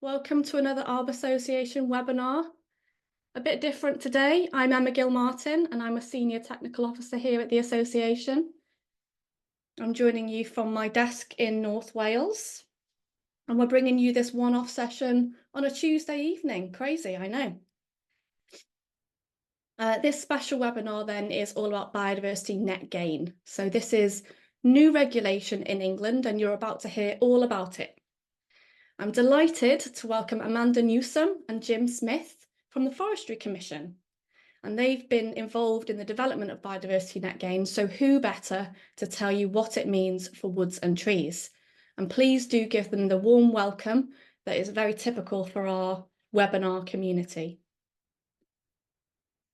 Welcome to another Arb Association webinar. A bit different today. I'm Emma Gill-Martin and I'm a Senior Technical Officer here at the Association. I'm joining you from my desk in North Wales and we're bringing you this one-off session on a Tuesday evening. Crazy, I know. This special webinar then is all about biodiversity net gain. So this is new regulation in England and you're about to hear all about it. I'm delighted to welcome Amanda Newsome and Jim Smith from the Forestry Commission. And they've been involved in the development of Biodiversity Net Gain, so who better to tell you what it means for woods and trees? And please do give them the warm welcome that is very typical for our webinar community.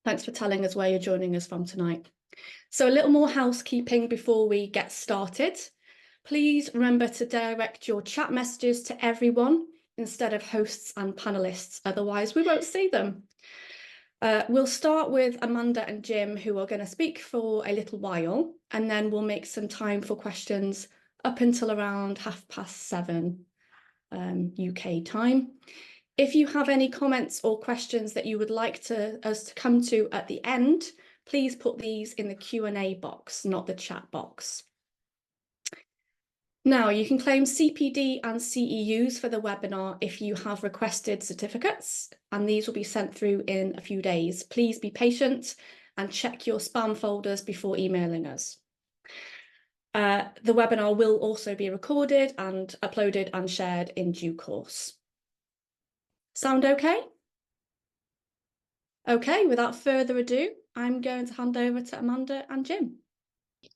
Thanks for telling us where you're joining us from tonight. So a little more housekeeping before we get started. Please remember to direct your chat messages to everyone instead of hosts and panelists, otherwise we won't see them. We'll start with Amanda and Jim, who are going to speak for a little while, and then we'll make some time for questions up until around 7:30 UK time. If you have any comments or questions that you would like us to come to at the end, please put these in the Q&A box, not the chat box. Now, you can claim CPD and CEUs for the webinar if you have requested certificates, and these will be sent through in a few days. Please be patient and check your spam folders before emailing us. The webinar will also be recorded and uploaded and shared in due course. Sound okay? Okay, without further ado, I'm going to hand over to Amanda and Jim.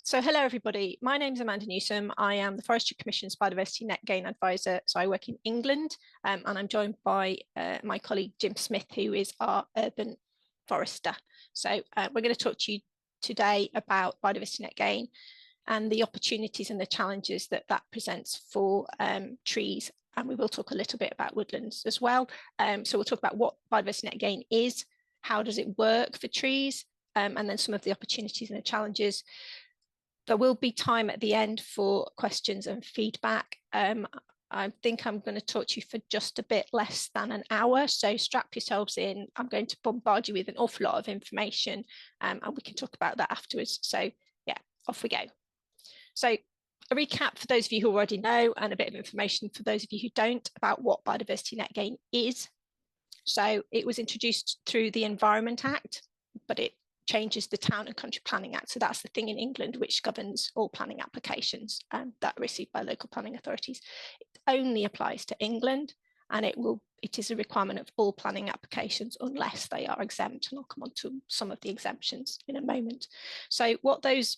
So hello everybody, my name is Amanda Newsome. I am the Forestry Commission's Biodiversity Net Gain Advisor. So I work in England and I'm joined by my colleague Jim Smith, who is our urban forester. So we're going to talk to you today about Biodiversity Net Gain and the opportunities and the challenges that presents for trees. And we will talk a little bit about woodlands as well. So we'll talk about what Biodiversity Net Gain is, how does it work for trees, and then some of the opportunities and the challenges. There will be time at the end for questions and feedback. I think I'm going to talk to you for just a bit less than an hour, so strap yourselves in. I'm going to bombard you with an awful lot of information and we can talk about that afterwards. So yeah, off we go. So a recap for those of you who already know and a bit of information for those of you who don't about what Biodiversity Net Gain is. So it was introduced through the Environment Act, but it changes the Town and Country Planning Act. So that's the thing in England which governs all planning applications that are received by local planning authorities. It only applies to England and it is a requirement of all planning applications unless they are exempt, and I'll come on to some of the exemptions in a moment. So what those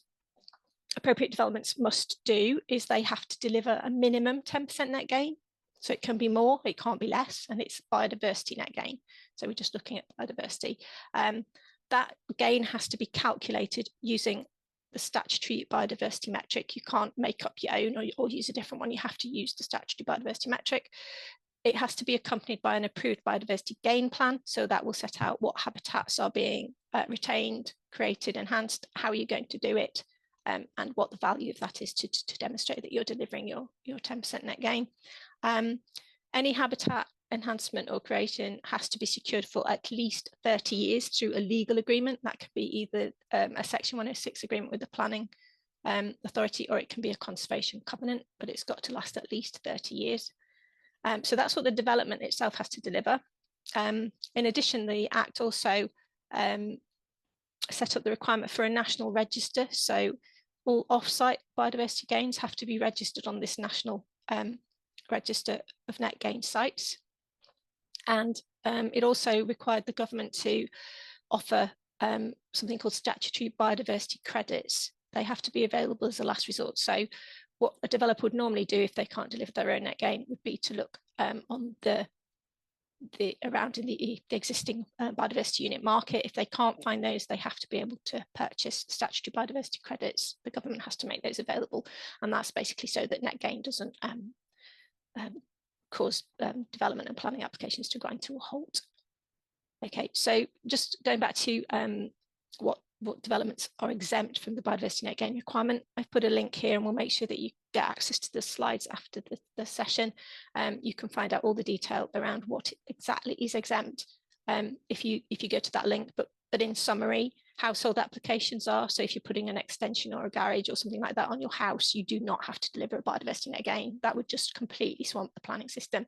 appropriate developments must do is they have to deliver a minimum 10% net gain. So it can be more, it can't be less, and it's biodiversity net gain. So we're just looking at biodiversity. That gain has to be calculated using the statutory biodiversity metric. You can't make up your own or use a different one. You have to use the statutory biodiversity metric. It has to be accompanied by an approved biodiversity gain plan. So that will set out what habitats are being retained, created, enhanced, how are you going to do it, and what the value of that is to demonstrate that you're delivering your 10% net gain. Any habitat enhancement or creation has to be secured for at least 30 years through a legal agreement. That could be either a Section 106 agreement with the planning authority, or it can be a conservation covenant, but it's got to last at least 30 years. So that's what the development itself has to deliver. In addition, the Act also set up the requirement for a national register. So all offsite biodiversity gains have to be registered on this national register of net gain sites. And it also required the government to offer something called statutory biodiversity credits. They have to be available as a last resort. So what a developer would normally do if they can't deliver their own net gain would be to look on the existing biodiversity unit market. If they can't find those, they have to be able to purchase statutory biodiversity credits. The government has to make those available, and that's basically so that net gain doesn't cause development and planning applications to grind to a halt. Okay, so just going back to what what developments are exempt from the biodiversity net gain requirement. I've put a link here and we'll make sure that you get access to the slides after the session. You can find out all the detail around what exactly is exempt if you go to that link. But in summary, household applications are, so if you're putting an extension or a garage or something like that on your house, you do not have to deliver a biodiversity net gain. That would just completely swamp the planning system.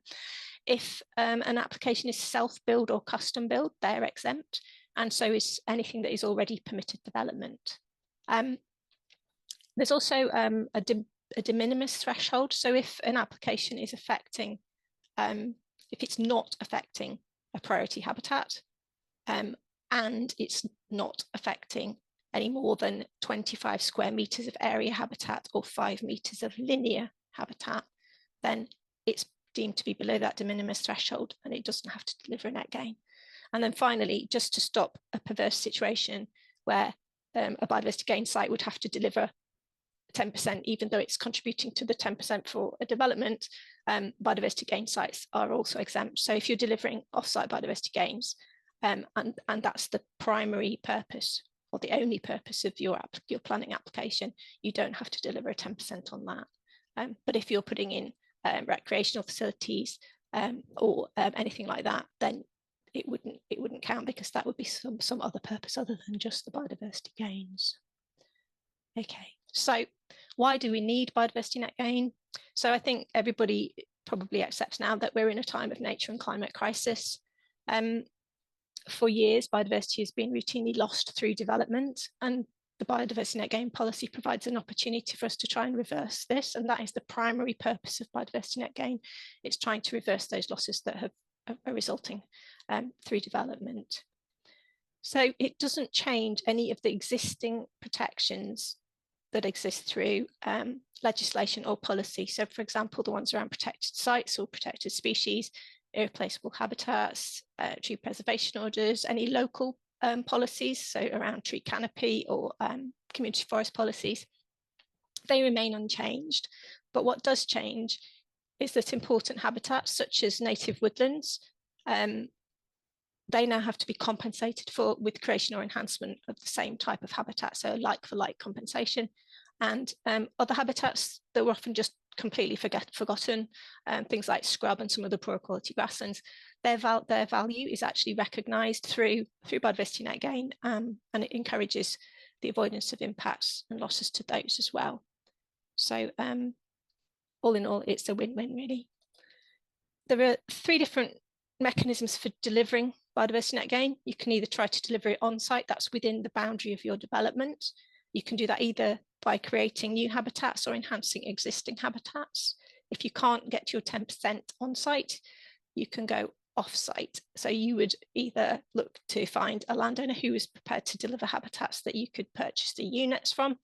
If an application is self-build or custom build, they're exempt. And so is anything that is already permitted development. There's also a de minimis threshold. So if an application is affecting, if it's not affecting a priority habitat, and it's not affecting any more than 25 square meters of area habitat or 5 meters of linear habitat, then it's deemed to be below that de minimis threshold and it doesn't have to deliver a net gain. And then finally, just to stop a perverse situation where a biodiversity gain site would have to deliver 10%, even though it's contributing to the 10% for a development, biodiversity gain sites are also exempt. So if you're delivering offsite biodiversity gains, and that's the primary purpose or the only purpose of your planning application, you don't have to deliver a 10% on that. But if you're putting in recreational facilities or anything like that, then it wouldn't count, because that would be some other purpose other than just the biodiversity gains. Okay, so why do we need biodiversity net gain? So I think everybody probably accepts now that we're in a time of nature and climate crisis. For years, biodiversity has been routinely lost through development, and the biodiversity net gain policy provides an opportunity for us to try and reverse this, and that is the primary purpose of biodiversity net gain. It's trying to reverse those losses that are resulting through development. So it doesn't change any of the existing protections that exist through legislation or policy. So for example, the ones around protected sites or protected species, irreplaceable habitats, tree preservation orders, any local policies, so around tree canopy or community forest policies, they remain unchanged. But what does change is that important habitats such as native woodlands, they now have to be compensated for with creation or enhancement of the same type of habitat, so like for like compensation. And other habitats that were often just completely forgotten, things like scrub and some of the poor quality grasslands, their value is actually recognised through biodiversity net gain, and it encourages the avoidance of impacts and losses to those as well. So all in all, it's a win-win really. There are 3 different mechanisms for delivering biodiversity net gain. You can either try to deliver it on site, that's within the boundary of your development. You can do that either by creating new habitats or enhancing existing habitats. If you can't get to your 10% on site, you can go off site. So you would either look to find a landowner who is prepared to deliver habitats that you could purchase the units from,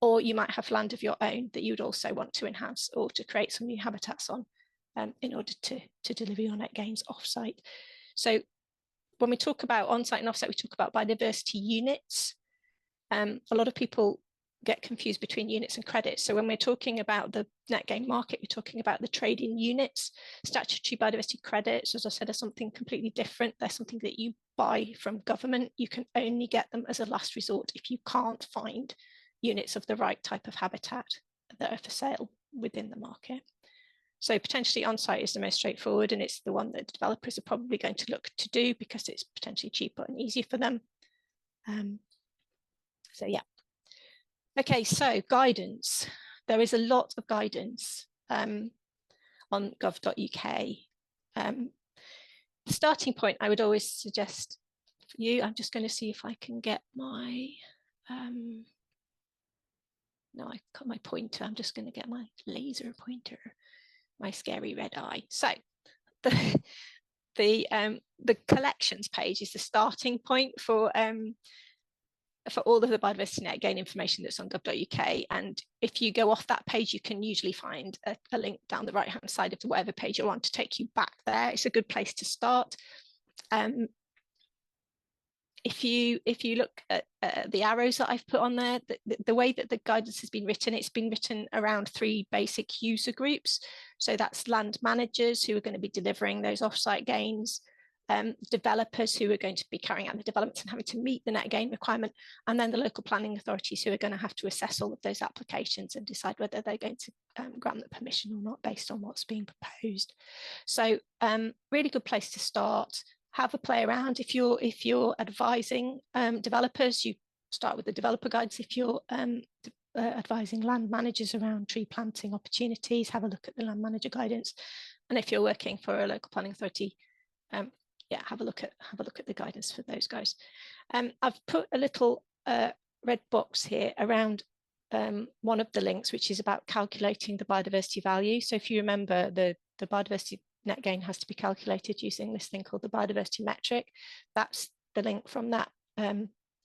or you might have land of your own that you would also want to enhance or to create some new habitats on in order to deliver your net gains off site. So when we talk about on-site and off-site, we talk about biodiversity units. A lot of people get confused between units and credits. So when we're talking about the net gain market, we're talking about the trade in units. Statutory biodiversity credits, as I said, are something completely different. They're something that you buy from government. You can only get them as a last resort if you can't find units of the right type of habitat that are for sale within the market. So potentially on-site is the most straightforward, and it's the one that developers are probably going to look to do because it's potentially cheaper and easier for them. So yeah. Okay, so guidance. There is a lot of guidance on gov.uk. The starting point I would always suggest for you, I'm just going to see if I can get my, no, I got my pointer. I'm just going to get my laser pointer, my scary red eye. So the collections page is the starting point for all of the biodiversity net gain information that's on gov.uk. And if you go off that page, you can usually find a link down the right-hand side of the whatever page you're on to take you back there. It's a good place to start. If you look at the arrows that I've put on there, the way that the guidance has been written, it's been written around 3 basic user groups. So that's land managers who are going to be delivering those offsite gains, developers who are going to be carrying out the developments and having to meet the net gain requirement, and then the local planning authorities who are going to have to assess all of those applications and decide whether they're going to grant the permission or not based on what's being proposed. So really good place to start. Have a play around. If you're advising developers, you start with the developer guides. If you're advising land managers around tree planting opportunities, have a look at the land manager guidance. And if you're working for a local planning authority, yeah, have a look at the guidance for those guys. I've put a little red box here around one of the links, which is about calculating the biodiversity value. So if you remember, the biodiversity net gain has to be calculated using this thing called the biodiversity metric. That's the link from that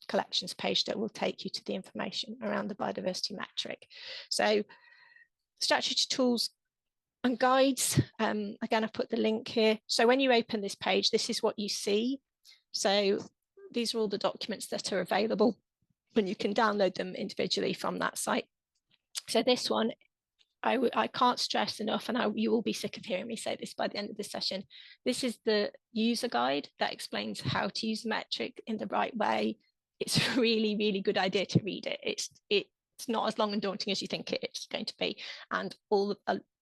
collections page that will take you to the information around the biodiversity metric. So statutory tools and guides, again, I've put the link here. So when you open this page, this is what you see. So these are all the documents that are available, and you can download them individually from that site. So this one, I can't stress enough, and you will be sick of hearing me say this by the end of this session. This is the user guide that explains how to use the metric in the right way. It's a really, really good idea to read it. It's not as long and daunting as you think it's going to be, and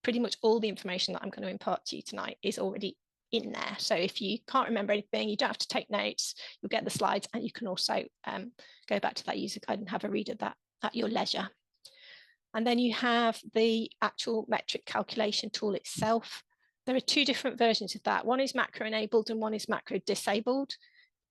pretty much all the information that I'm going to impart to you tonight is already in there. So if you can't remember anything, you don't have to take notes. You'll get the slides, and you can also go back to that user guide and have a read of that at your leisure. And then you have the actual metric calculation tool itself. There are two different versions of that. One is macro enabled and one is macro disabled.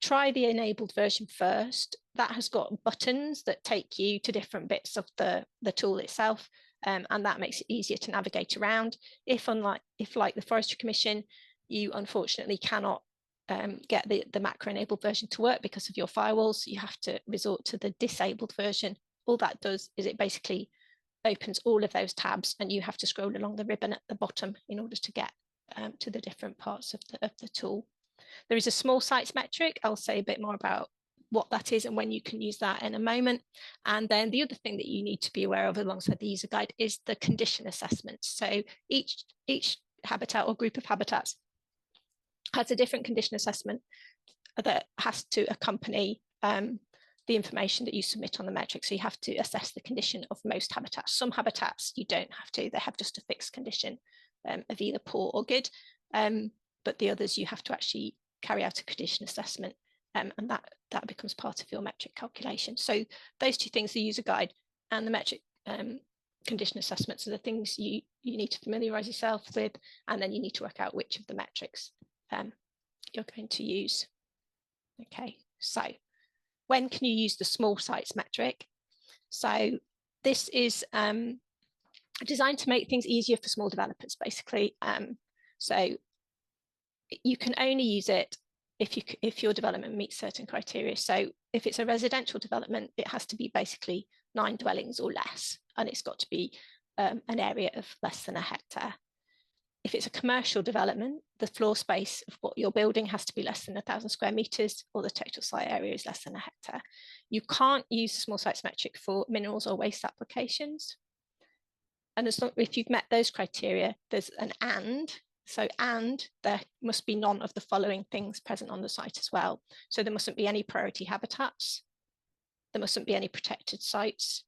Try the enabled version first. That has got buttons that take you to different bits of the tool itself, and that makes it easier to navigate around. If like the Forestry Commission, you unfortunately cannot get the macro enabled version to work because of your firewalls, you have to resort to the disabled version. All that does is it basically opens all of those tabs, and you have to scroll along the ribbon at the bottom in order to get to the different parts of the tool. There is a small sites metric. I'll say a bit more about what that is and when you can use that in a moment. And then the other thing that you need to be aware of alongside the user guide is the condition assessments. So each habitat or group of habitats has a different condition assessment that has to accompany the information that you submit on the metric. So you have to assess the condition of most habitats. Some habitats you don't have to, they have just a fixed condition of either poor or good. But the others you have to actually carry out a condition assessment, and that becomes part of your metric calculation. So those two things, the user guide and the metric condition assessments, are the things you need to familiarize yourself with, and then you need to work out which of the metrics you're going to use. Okay, so when can you use the small sites metric? So this is designed to make things easier for small developers, basically. So you can only use it if your development meets certain criteria. So if it's a residential development, it has to be basically 9 dwellings or less, and it's got to be an area of less than a hectare. If it's a commercial development, the floor space of what you're building has to be less than 1,000 square meters, or the total site area is less than a hectare. You can't use the small sites metric for minerals or waste applications. And as long if you've met those criteria, there's an and. So, and there must be none of the following things present on the site as well. So there mustn't be any priority habitats, there mustn't be any protected sites,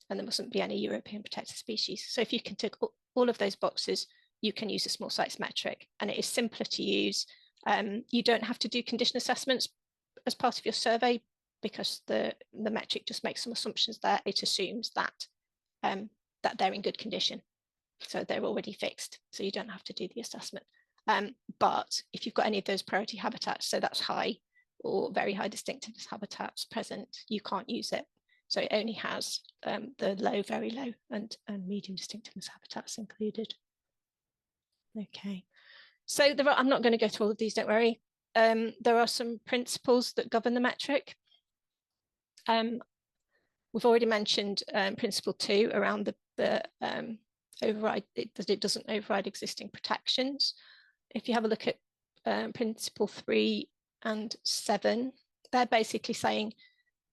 and there mustn't be any European protected species. So if you can tick all of those boxes, you can use a small sites metric, and it is simpler to use. You don't have to do condition assessments as part of your survey, because the metric just makes some assumptions there. It assumes that that they're in good condition. So they're already fixed, so you don't have to do the assessment. But if you've got any of those priority habitats, so that's high or very high distinctiveness habitats present, you can't use it. So it only has the low, very low, and medium distinctiveness habitats included. Okay, so I'm not going to go through all of these, don't worry. There are some principles that govern the metric. We've already mentioned principle 2 around the override, it doesn't override existing protections. If you have a look at principle 3 and 7, they're basically saying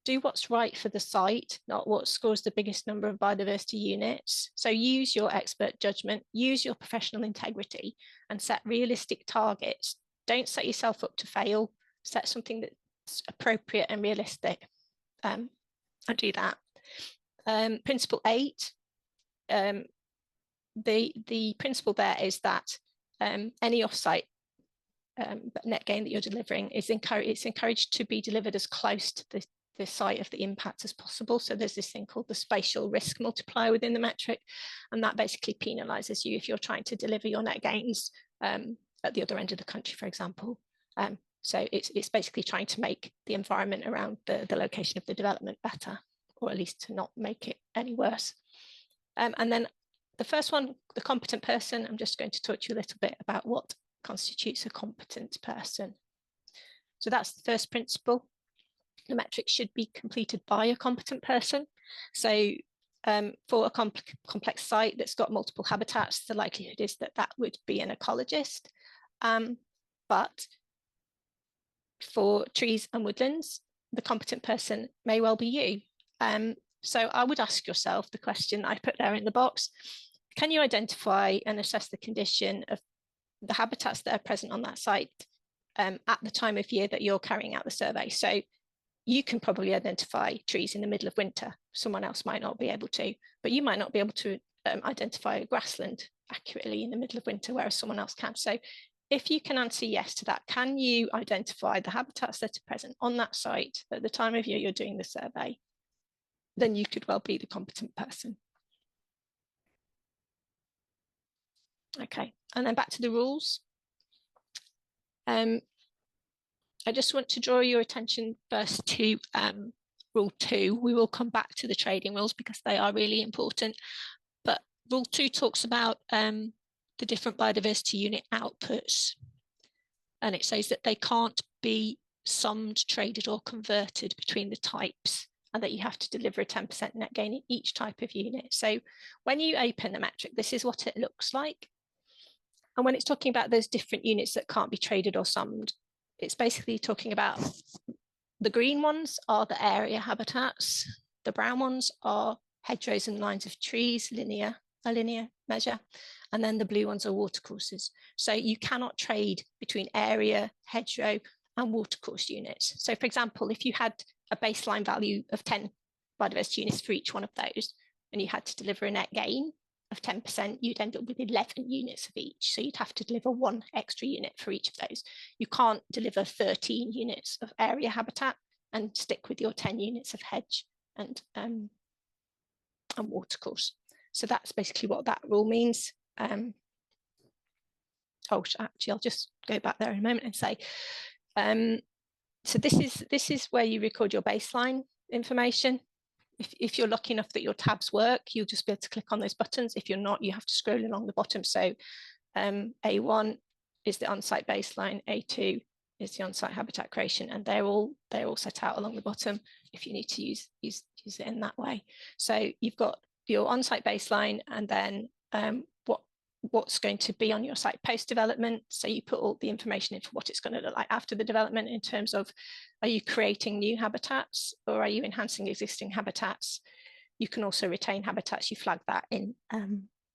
do what's right for the site, not what scores the biggest number of biodiversity units. So use your expert judgment, use your professional integrity, and set realistic targets don't set yourself up to fail. Set something that's appropriate and realistic, and do that. Principle 8, the principle there is that any offsite net gain that you're delivering is encouraged to be delivered as close to the site of the impact as possible. So there's this thing called the spatial risk multiplier within the metric, and that basically penalises you if you're trying to deliver your net gains at the other end of the country, for example. So it's basically trying to make the environment around the location of the development better, or at least to not make it any worse. And then the first one, the competent person, I'm just going to talk to you a little bit about what constitutes a competent person. So that's the first principle. The metric should be completed by a competent person. So for a complex site that's got multiple habitats, the likelihood is that that would be an ecologist. But for trees and woodlands, the competent person may well be you. So I would ask yourself the question I put there in the box: can you identify and assess the condition of the habitats that are present on that site at the time of year that you're carrying out the survey? So you can probably identify trees in the middle of winter. Someone else might not be able to, but you might not be able to identify a grassland accurately in the middle of winter, whereas someone else can. So if you can answer yes to that, can you identify the habitats that are present on that site at the time of year you're doing the survey? Then you could well be the competent person. Okay, and then back to the rules. I just want to draw your attention first to rule 2. We will come back to the trading rules because they are really important. But rule 2 talks about the different biodiversity unit outputs. And it says that they can't be summed, traded or converted between the types, and that you have to deliver a 10% net gain in each type of unit. So when you open the metric, this is what it looks like. And when it's talking about those different units that can't be traded or summed, it's basically talking about the green ones are the area habitats, the brown ones are hedgerows and lines of trees, a linear measure, and then the blue ones are watercourses. So you cannot trade between area, hedgerow and watercourse units. So for example, if you had a baseline value of 10 biodiversity units for each one of those, and you had to deliver a net gain of 10%, you'd end up with 11 units of each. So you'd have to deliver 1 extra unit for each of those. You can't deliver 13 units of area habitat and stick with your 10 units of hedge and watercourse. So that's basically what that rule means. Actually, I'll just go back there in a moment and say, so this is where you record your baseline information. If you're lucky enough that your tabs work, you'll just be able to click on those buttons. If you're not, you have to scroll along the bottom. So A1 is the on-site baseline, A2 is the on-site habitat creation, and they're all set out along the bottom if you need to use it in that way. So you've got your on-site baseline, and then what's going to be on your site post-development. So you put all the information in for what it's going to look like after the development in terms of, are you creating new habitats or are you enhancing existing habitats? You can also retain habitats. You flag that in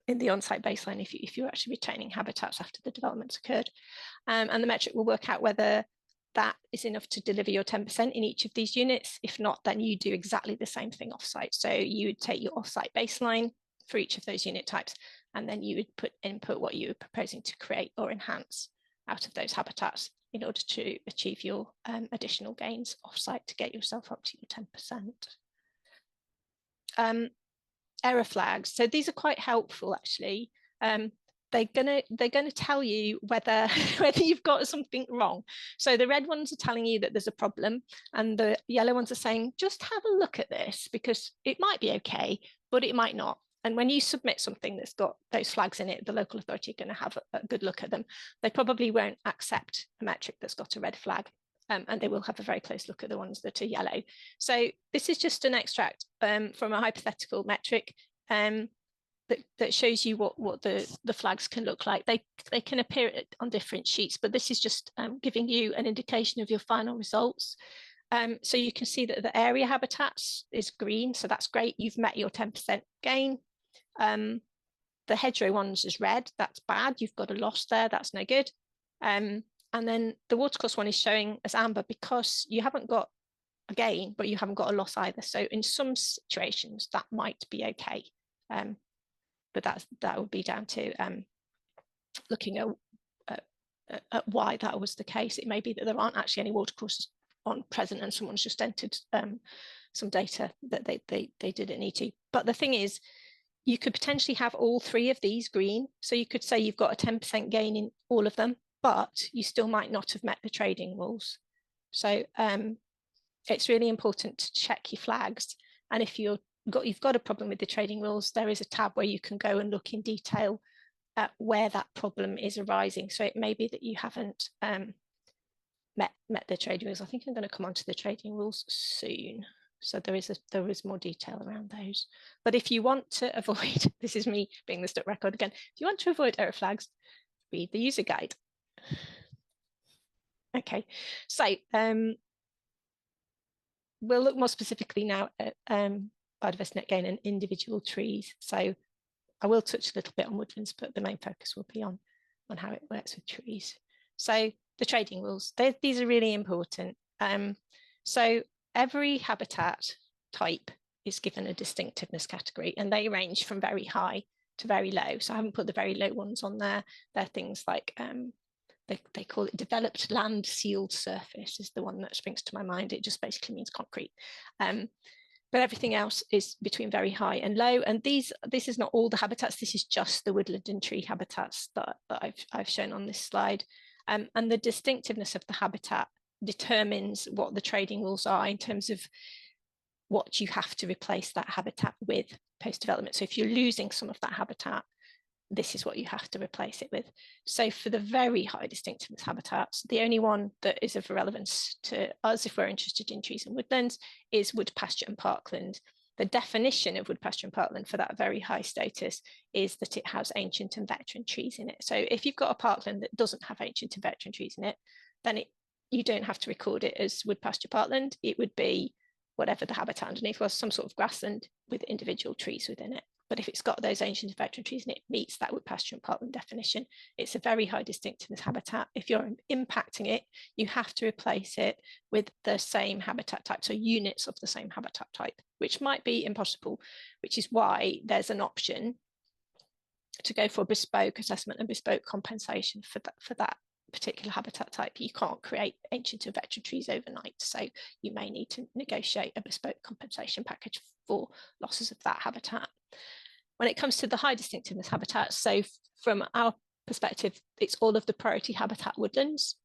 the on-site baseline if you're actually retaining habitats after the development's occurred. And the metric will work out whether that is enough to deliver your 10% in each of these units. If not, then you do exactly the same thing off-site. So you would take your off-site baseline for each of those unit types, and then you would input what you were proposing to create or enhance out of those habitats in order to achieve your additional gains offsite to get yourself up to your 10%. Error flags. So these are quite helpful actually. They're gonna tell you whether you've got something wrong. So the red ones are telling you that there's a problem, and the yellow ones are saying just have a look at this because it might be okay, but it might not. And when you submit something that's got those flags in it, the local authority are going to have a good look at them. They probably won't accept a metric that's got a red flag, and they will have a very close look at the ones that are yellow. So this is just an extract from a hypothetical metric that shows you what the flags can look like. They can appear on different sheets, but this is just giving you an indication of your final results. So you can see that the area habitats is green, so that's great. You've met your 10% gain. The hedgerow ones is red, that's bad. You've got a loss there, that's no good. And then the watercourse one is showing as amber because you haven't got a gain, but you haven't got a loss either. So in some situations that might be okay. But that would be down to looking at why that was the case. It may be that there aren't actually any watercourses on present and someone's just entered some data that they didn't need to. But the thing is, you could potentially have all three of these green. So you could say you've got a 10% gain in all of them, but you still might not have met the trading rules. So it's really important to check your flags. And if you've got a problem with the trading rules, there is a tab where you can go and look in detail at where that problem is arising. So it may be that you haven't met the trading rules. I think I'm going to come on to the trading rules soon. So there is more detail around those. But if you want to avoid, this is me being the stuck record again, if you want to avoid error flags, read the user guide. Okay, so we'll look more specifically now at biodiversity net gain and individual trees. So I will touch a little bit on woodlands, but the main focus will be on how it works with trees. So the trading rules, these are really important. So every habitat type is given a distinctiveness category, and they range from very high to very low. So I haven't put the very low ones on there. They're things like they call it developed land sealed surface is the one that springs to my mind. It just basically means concrete. But everything else is between very high and low. And this is not all the habitats. This is just the woodland and tree habitats that I've shown on this slide. And the distinctiveness of the habitat determines what the trading rules are in terms of what you have to replace that habitat with post-development. So if you're losing some of that habitat, this is what you have to replace it with. So for the very high distinctiveness habitats, the only one that is of relevance to us if we're interested in trees and woodlands is wood, pasture and parkland. The definition of wood, pasture and parkland for that very high status is that it has ancient and veteran trees in it. So if you've got a parkland that doesn't have ancient and veteran trees in it, then you don't have to record it as wood, pasture, parkland. It would be whatever the habitat underneath was, some sort of grassland with individual trees within it. But if it's got those ancient and veteran trees and it meets that wood, pasture and parkland definition, it's a very high distinctiveness habitat. If you're impacting it, you have to replace it with the same habitat type, so units of the same habitat type, which might be impossible, which is why there's an option to go for bespoke assessment and bespoke compensation for that particular habitat type. You can't create ancient and veteran trees overnight, so you may need to negotiate a bespoke compensation package for losses of that habitat. When it comes to the high distinctiveness habitats, so from our perspective, it's all of the priority habitat woodlands.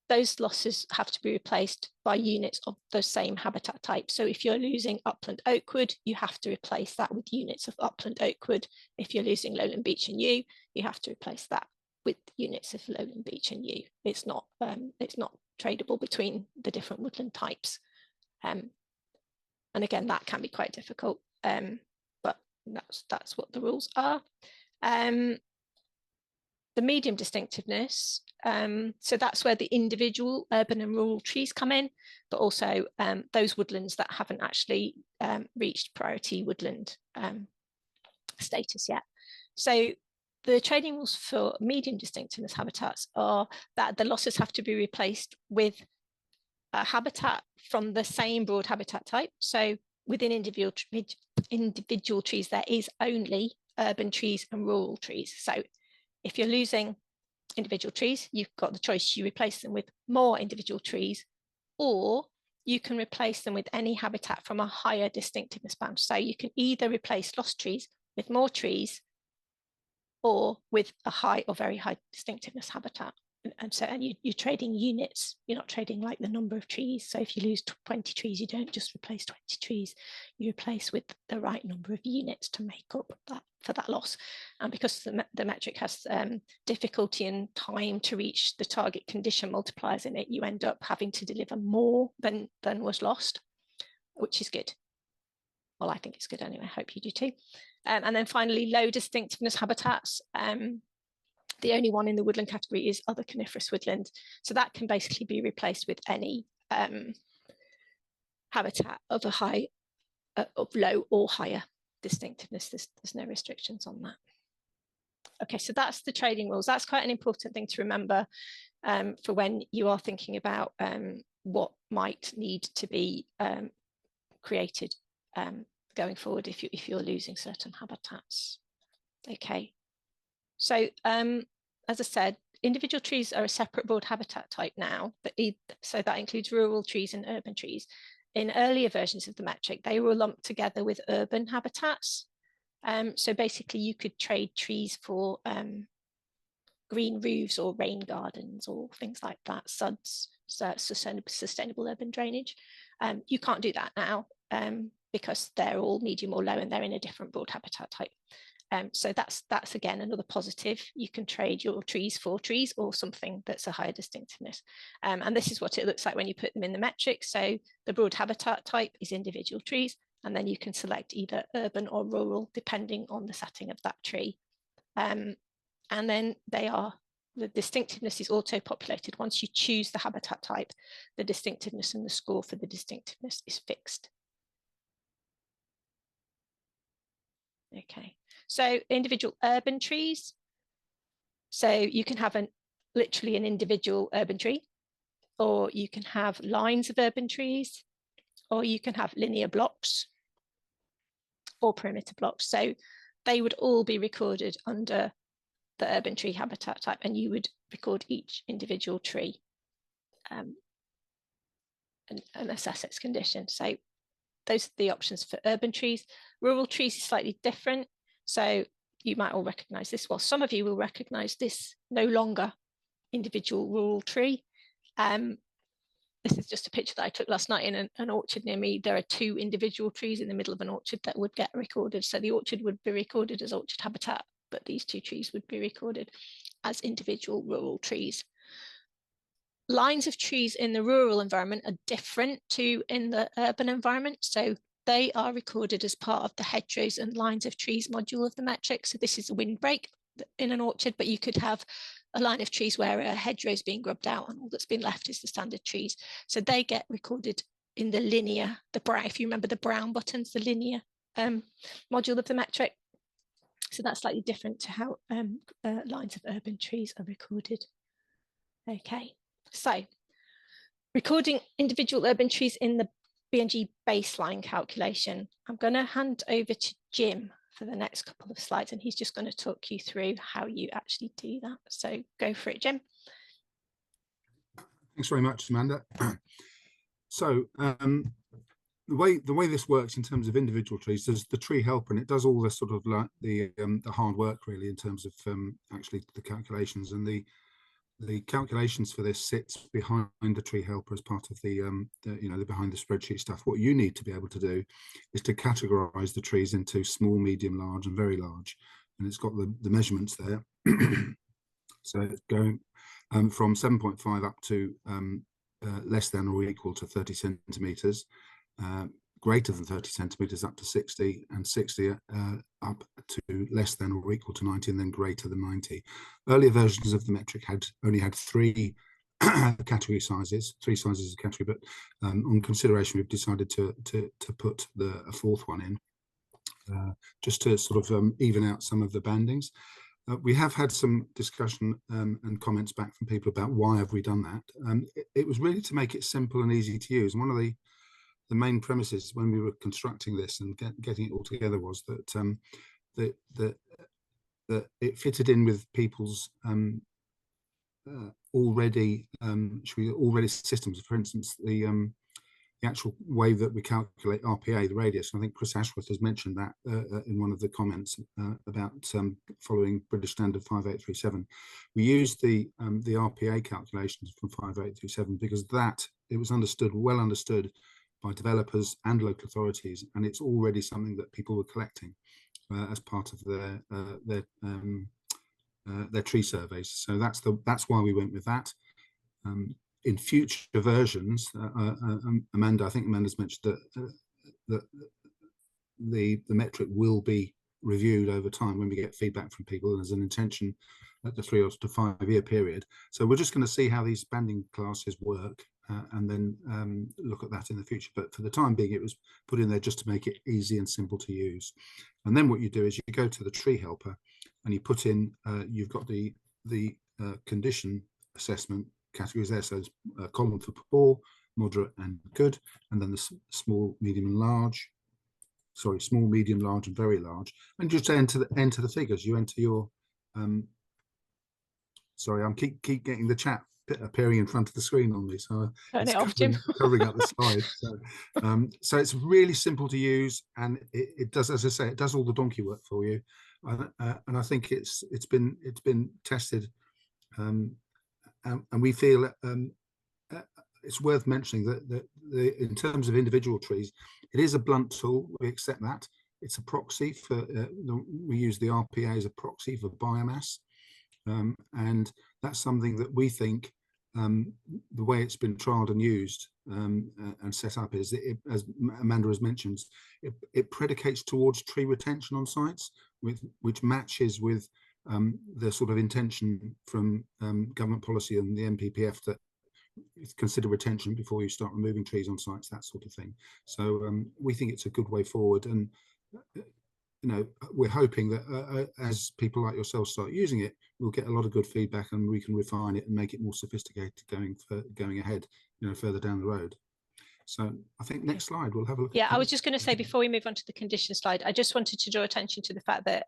Those losses have to be replaced by units of the same habitat type. So if you're losing upland oakwood, you have to replace that with units of upland oakwood. If you're losing lowland beech and yew, you have to replace that with units of lowland beech and yew. It's not tradable between the different woodland types. And again, that can be quite difficult, but that's what the rules are. The medium distinctiveness, so that's where the individual urban and rural trees come in, but also those woodlands that haven't actually reached priority woodland status yet. So the trading rules for medium distinctiveness habitats are that the losses have to be replaced with a habitat from the same broad habitat type. So within individual trees, there is only urban trees and rural trees. So if you're losing individual trees, you've got the choice. You replace them with more individual trees, or you can replace them with any habitat from a higher distinctiveness band. So you can either replace lost trees with more trees or with a high or very high distinctiveness habitat. And you're trading units. You're not trading like the number of trees. So if you lose 20 trees, you don't just replace 20 trees. You replace with the right number of units to make up for that loss. And because the metric has difficulty and time to reach the target condition multipliers in it, you end up having to deliver more than was lost, which is good. Well, I think it's good anyway. I hope you do too. And then finally, low distinctiveness habitats. The only one in the woodland category is other coniferous woodland. So that can basically be replaced with any habitat of of low or higher distinctiveness. There's no restrictions on that. Okay, so that's the trading rules. That's quite an important thing to remember. for when you are thinking about what might need to be created going forward if you're losing certain habitats. Okay, so as I said, individual trees are a separate broad habitat type now, so that includes rural trees and urban trees. In earlier versions of the metric, they were lumped together with urban habitats. So basically you could trade trees for green roofs or rain gardens or things like that, SUDs, so sustainable urban drainage. You can't do that now because they're all medium or low and they're in a different broad habitat type. So that's again another positive. You can trade your trees for trees or something that's a higher distinctiveness. And this is what it looks like when you put them in the metric. So the broad habitat type is individual trees, and then you can select either urban or rural depending on the setting of that tree. And then the distinctiveness is auto-populated. Once you choose the habitat type, the distinctiveness and the score for the distinctiveness is fixed. Okay, so individual urban trees. So you can have literally an individual urban tree, or you can have lines of urban trees, or you can have linear blocks or perimeter blocks. So they would all be recorded under the urban tree habitat type, and you would record each individual tree and assess its condition. So those are the options for urban trees. Rural trees is slightly different. So you might all recognize this. Well, some of you will recognize this no longer individual rural tree. This is just a picture that I took last night in an orchard near me. There are 2 individual trees in the middle of an orchard that would get recorded. So the orchard would be recorded as orchard habitat, but these 2 trees would be recorded as individual rural trees. Lines of trees in the rural environment are different to in the urban environment. So they are recorded as part of the hedgerows and lines of trees module of the metric. So this is a windbreak in an orchard, but you could have a line of trees where a hedgerow is being grubbed out and all that's been left is the standard trees. So they get recorded in the linear, if you remember the brown buttons, the linear module of the metric. So that's slightly different to how lines of urban trees are recorded. Okay, so recording individual urban trees in the BNG baseline calculation. I'm going to hand over to Jim for the next couple of slides, and he's just going to talk you through how you actually do that. So go for it, Jim. Thanks very much, Amanda. So the way this works in terms of individual trees, there's the tree helper, and it does all the sort of like the hard work really in terms of actually the calculations, and the calculations for this sits behind the tree helper as part of the behind the spreadsheet stuff. What you need to be able to do is to categorize the trees into small, medium, large, and very large, and it's got the measurements there. So it's going from 7.5 up to less than or equal to 30 centimeters, greater than 30 centimeters up to 60, and 60 up to less than or equal to 90, and then greater than 90. Earlier versions of the metric only had 3 category sizes, 3 sizes of category, but on consideration, we've decided to put a 4th one in, just to sort of even out some of the bandings. We have had some discussion and comments back from people about why have we done that. It was really to make it simple and easy to use. And one of the main premises when we were constructing this and getting it all together was that that it fitted in with people's already systems. For instance, the actual way that we calculate RPA, the radius. And I think Chris Ashworth has mentioned that in one of the comments about following British Standard 5837. We used the RPA calculations from 5837 because it was well understood by developers and local authorities, and it's already something that people were collecting as part of their tree surveys. So that's why we went with that. In future versions, Amanda, I think Amanda's mentioned that the metric will be reviewed over time when we get feedback from people. There's an intention at the 3 to 5 year period. So we're just going to see how these banding classes work and then look at that in the future. But for the time being, it was put in there just to make it easy and simple to use. And then what you do is you go to the tree helper and you put in, you've got the condition assessment categories there. So there's a column for poor, moderate and good, and then the small, medium and large. Sorry, small, medium, large and very large. And just enter the figures. You enter your sorry, I'm keep getting the chat appearing in front of the screen on me, so it's covering up the slide. So, so it's really simple to use, and it does, as I say, it does all the donkey work for you, and I think it's been tested, and we feel it's worth mentioning that in terms of individual trees, it is a blunt tool. We accept that. It's a proxy for we use the RPA as a proxy for biomass. And that's something that we think the way it's been trialled and used and set up is, as Amanda has mentioned, it predicates towards tree retention on sites, which matches with the sort of intention from government policy and the NPPF that consider retention before you start removing trees on sites, that sort of thing. So we think it's a good way forward, and you know, we're hoping that as people like yourselves start using it, we'll get a lot of good feedback, and we can refine it and make it more sophisticated going ahead, you know, further down the road. So I think next slide we'll have a look. Yeah, I was just going to say, before we move on to the condition slide, I just wanted to draw attention to the fact that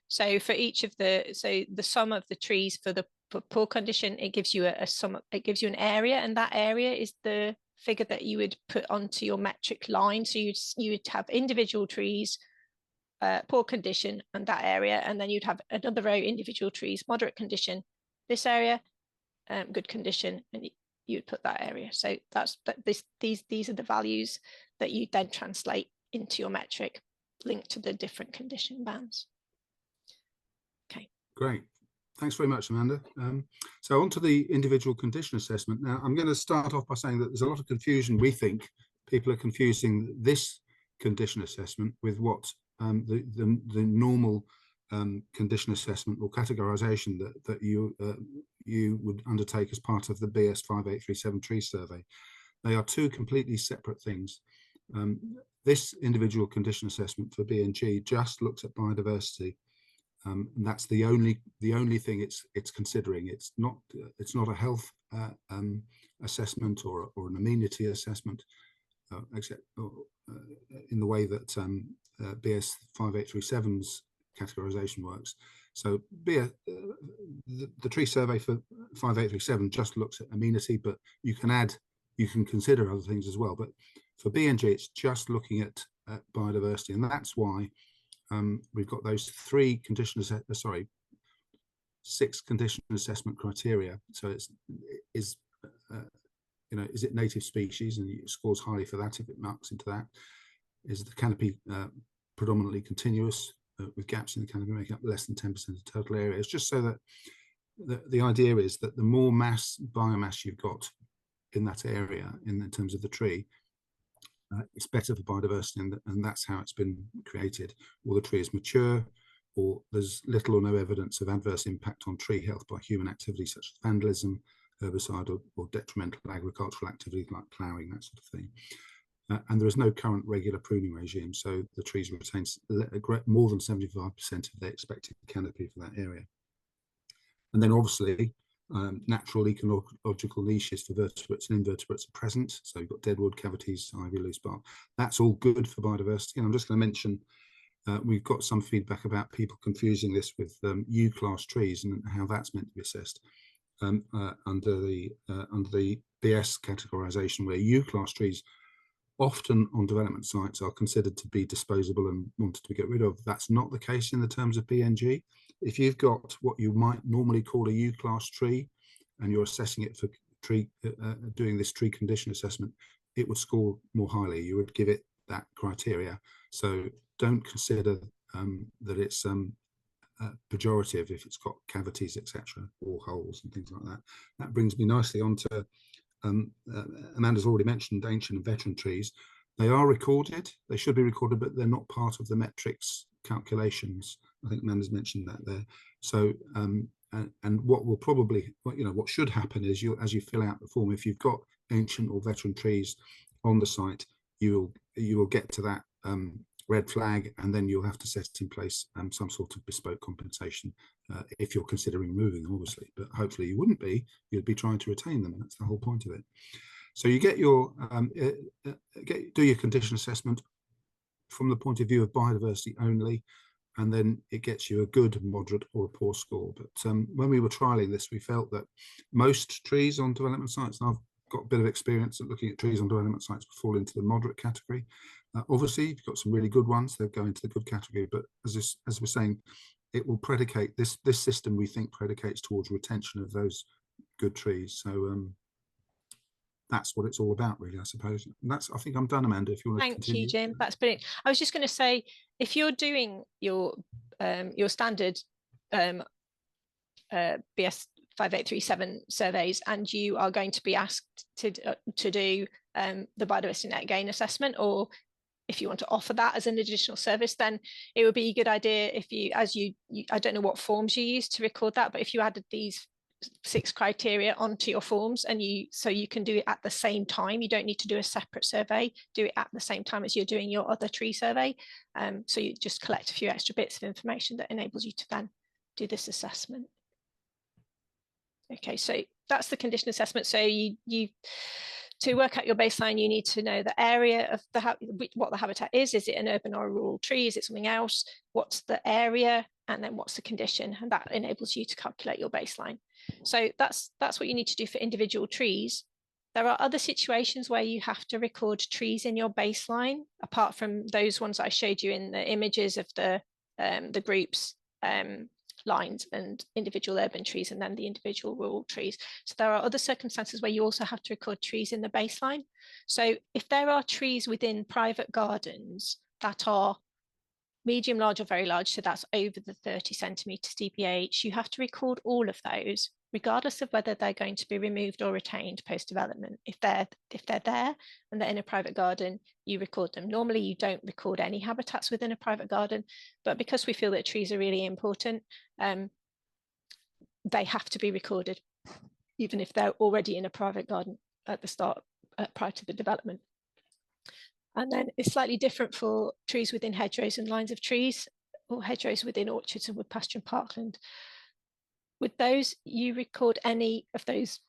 so for each of the sum of the trees for the poor condition, it gives you a sum, it gives you an area, and that area is the figure that you would put onto your metric line. So you'd have individual trees, poor condition, and that area, and then you'd have another row, individual trees, moderate condition, this area, good condition, and you'd put that area. So these are the values that you then translate into your metric linked to the different condition bands. Okay, great, thanks very much, Amanda. So on to the individual condition assessment. Now I'm going to start off by saying that there's a lot of confusion. We think people are confusing this condition assessment with what the normal condition assessment or categorization that you would undertake as part of the BS 5837 tree survey. They are two completely separate things. This individual condition assessment for BNG just looks at biodiversity, and that's the only thing it's considering. It's not a health assessment or an amenity assessment, except in the way that BS 5837's categorization works. So the tree survey for 5837 just looks at amenity, but you can consider other things as well. But for BNG, it's just looking at biodiversity, and that's why we've got those six condition assessment criteria. So is it native species, and it scores highly for that if it marks into that. Is the canopy predominantly continuous, with gaps in the canopy making up less than 10% of the total area? It's just so that the idea is that the more biomass you've got in that area in terms of the tree, it's better for biodiversity, and that's how it's been created. Or the tree is mature, or there's little or no evidence of adverse impact on tree health by human activity such as vandalism, herbicide or detrimental agricultural activity like ploughing, that sort of thing. And there is no current regular pruning regime, so the trees retain more than 75% of their expected canopy for that area. And then obviously natural ecological niches for vertebrates and invertebrates are present, so you've got deadwood, cavities, ivy, loose bark. That's all good for biodiversity. And I'm just going to mention we've got some feedback about people confusing this with U-class trees and how that's meant to be assessed under the BS categorization, where U-class trees often on development sites are considered to be disposable and wanted to get rid of. That's not the case in the terms of BNG. If you've got what you might normally call a U-class tree and you're assessing it for tree, doing this tree condition assessment, it would score more highly. You would give it that criteria. So don't consider that it's pejorative if it's got cavities, etc., or holes and things like that. That brings me nicely on to Amanda's already mentioned ancient and veteran trees. They are recorded, they should be recorded, but they're not part of the metrics calculations. I think Amanda's mentioned that there. So and what will probably, what should happen is as you fill out the form, if you've got ancient or veteran trees on the site, you will get to that red flag, and then you'll have to set in place some sort of bespoke compensation if you're considering moving them, obviously. But hopefully you wouldn't be. You'd be trying to retain them. That's the whole point of it. So you get your do your condition assessment from the point of view of biodiversity only, and then it gets you a good, moderate, or a poor score. But when we were trialing this, we felt that most trees on development sites, and I've got a bit of experience at looking at trees on development sites, fall into the moderate category. Obviously, you've got some really good ones, they'll go into the good category, but as we're saying, it will predicate, this system we think predicates towards retention of those good trees. So that's what it's all about, really, I suppose. And that's, I think I'm done, Amanda, if you want to continue. Thank you, Jim. That's brilliant. I was just going to say, if you're doing your standard BS 5837 surveys, and you are going to be asked to do the Biodiversity Net Gain assessment, or if you want to offer that as an additional service, then it would be a good idea if you, I don't know what forms you use to record that, but if you added these 6 criteria onto your forms, and so you can do it at the same time. You don't need to do a separate survey, do it at the same time as you're doing your other tree survey. So you just collect a few extra bits of information that enables you to then do this assessment. Okay, so that's the condition assessment. So you to work out your baseline, you need to know the area of what the habitat is. Is it an urban or a rural tree? Is it something else? What's the area? And then what's the condition? And that enables you to calculate your baseline. So that's what you need to do for individual trees. There are other situations where you have to record trees in your baseline, apart from those ones I showed you in the images of the groups, lines and individual urban trees, and then the individual rural trees. So there are other circumstances where you also have to record trees in the baseline. So if there are trees within private gardens that are medium, large, or very large, so that's over the 30 centimetres dBH, you have to record all of those, regardless of whether they're going to be removed or retained post-development. If they're there and they're in a private garden, you record them. Normally, you don't record any habitats within a private garden, but because we feel that trees are really important, they have to be recorded, even if they're already in a private garden at the start, prior to the development. And then it's slightly different for trees within hedgerows and lines of trees, or hedgerows within orchards and wood pasture and parkland. With those, you record any of those,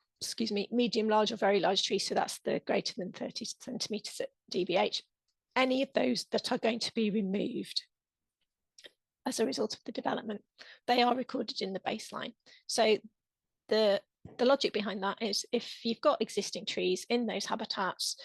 medium, large, or very large trees. So that's the greater than 30 centimetres at dBH. Any of those that are going to be removed as a result of the development, they are recorded in the baseline. So the logic behind that is, if you've got existing trees in those habitats,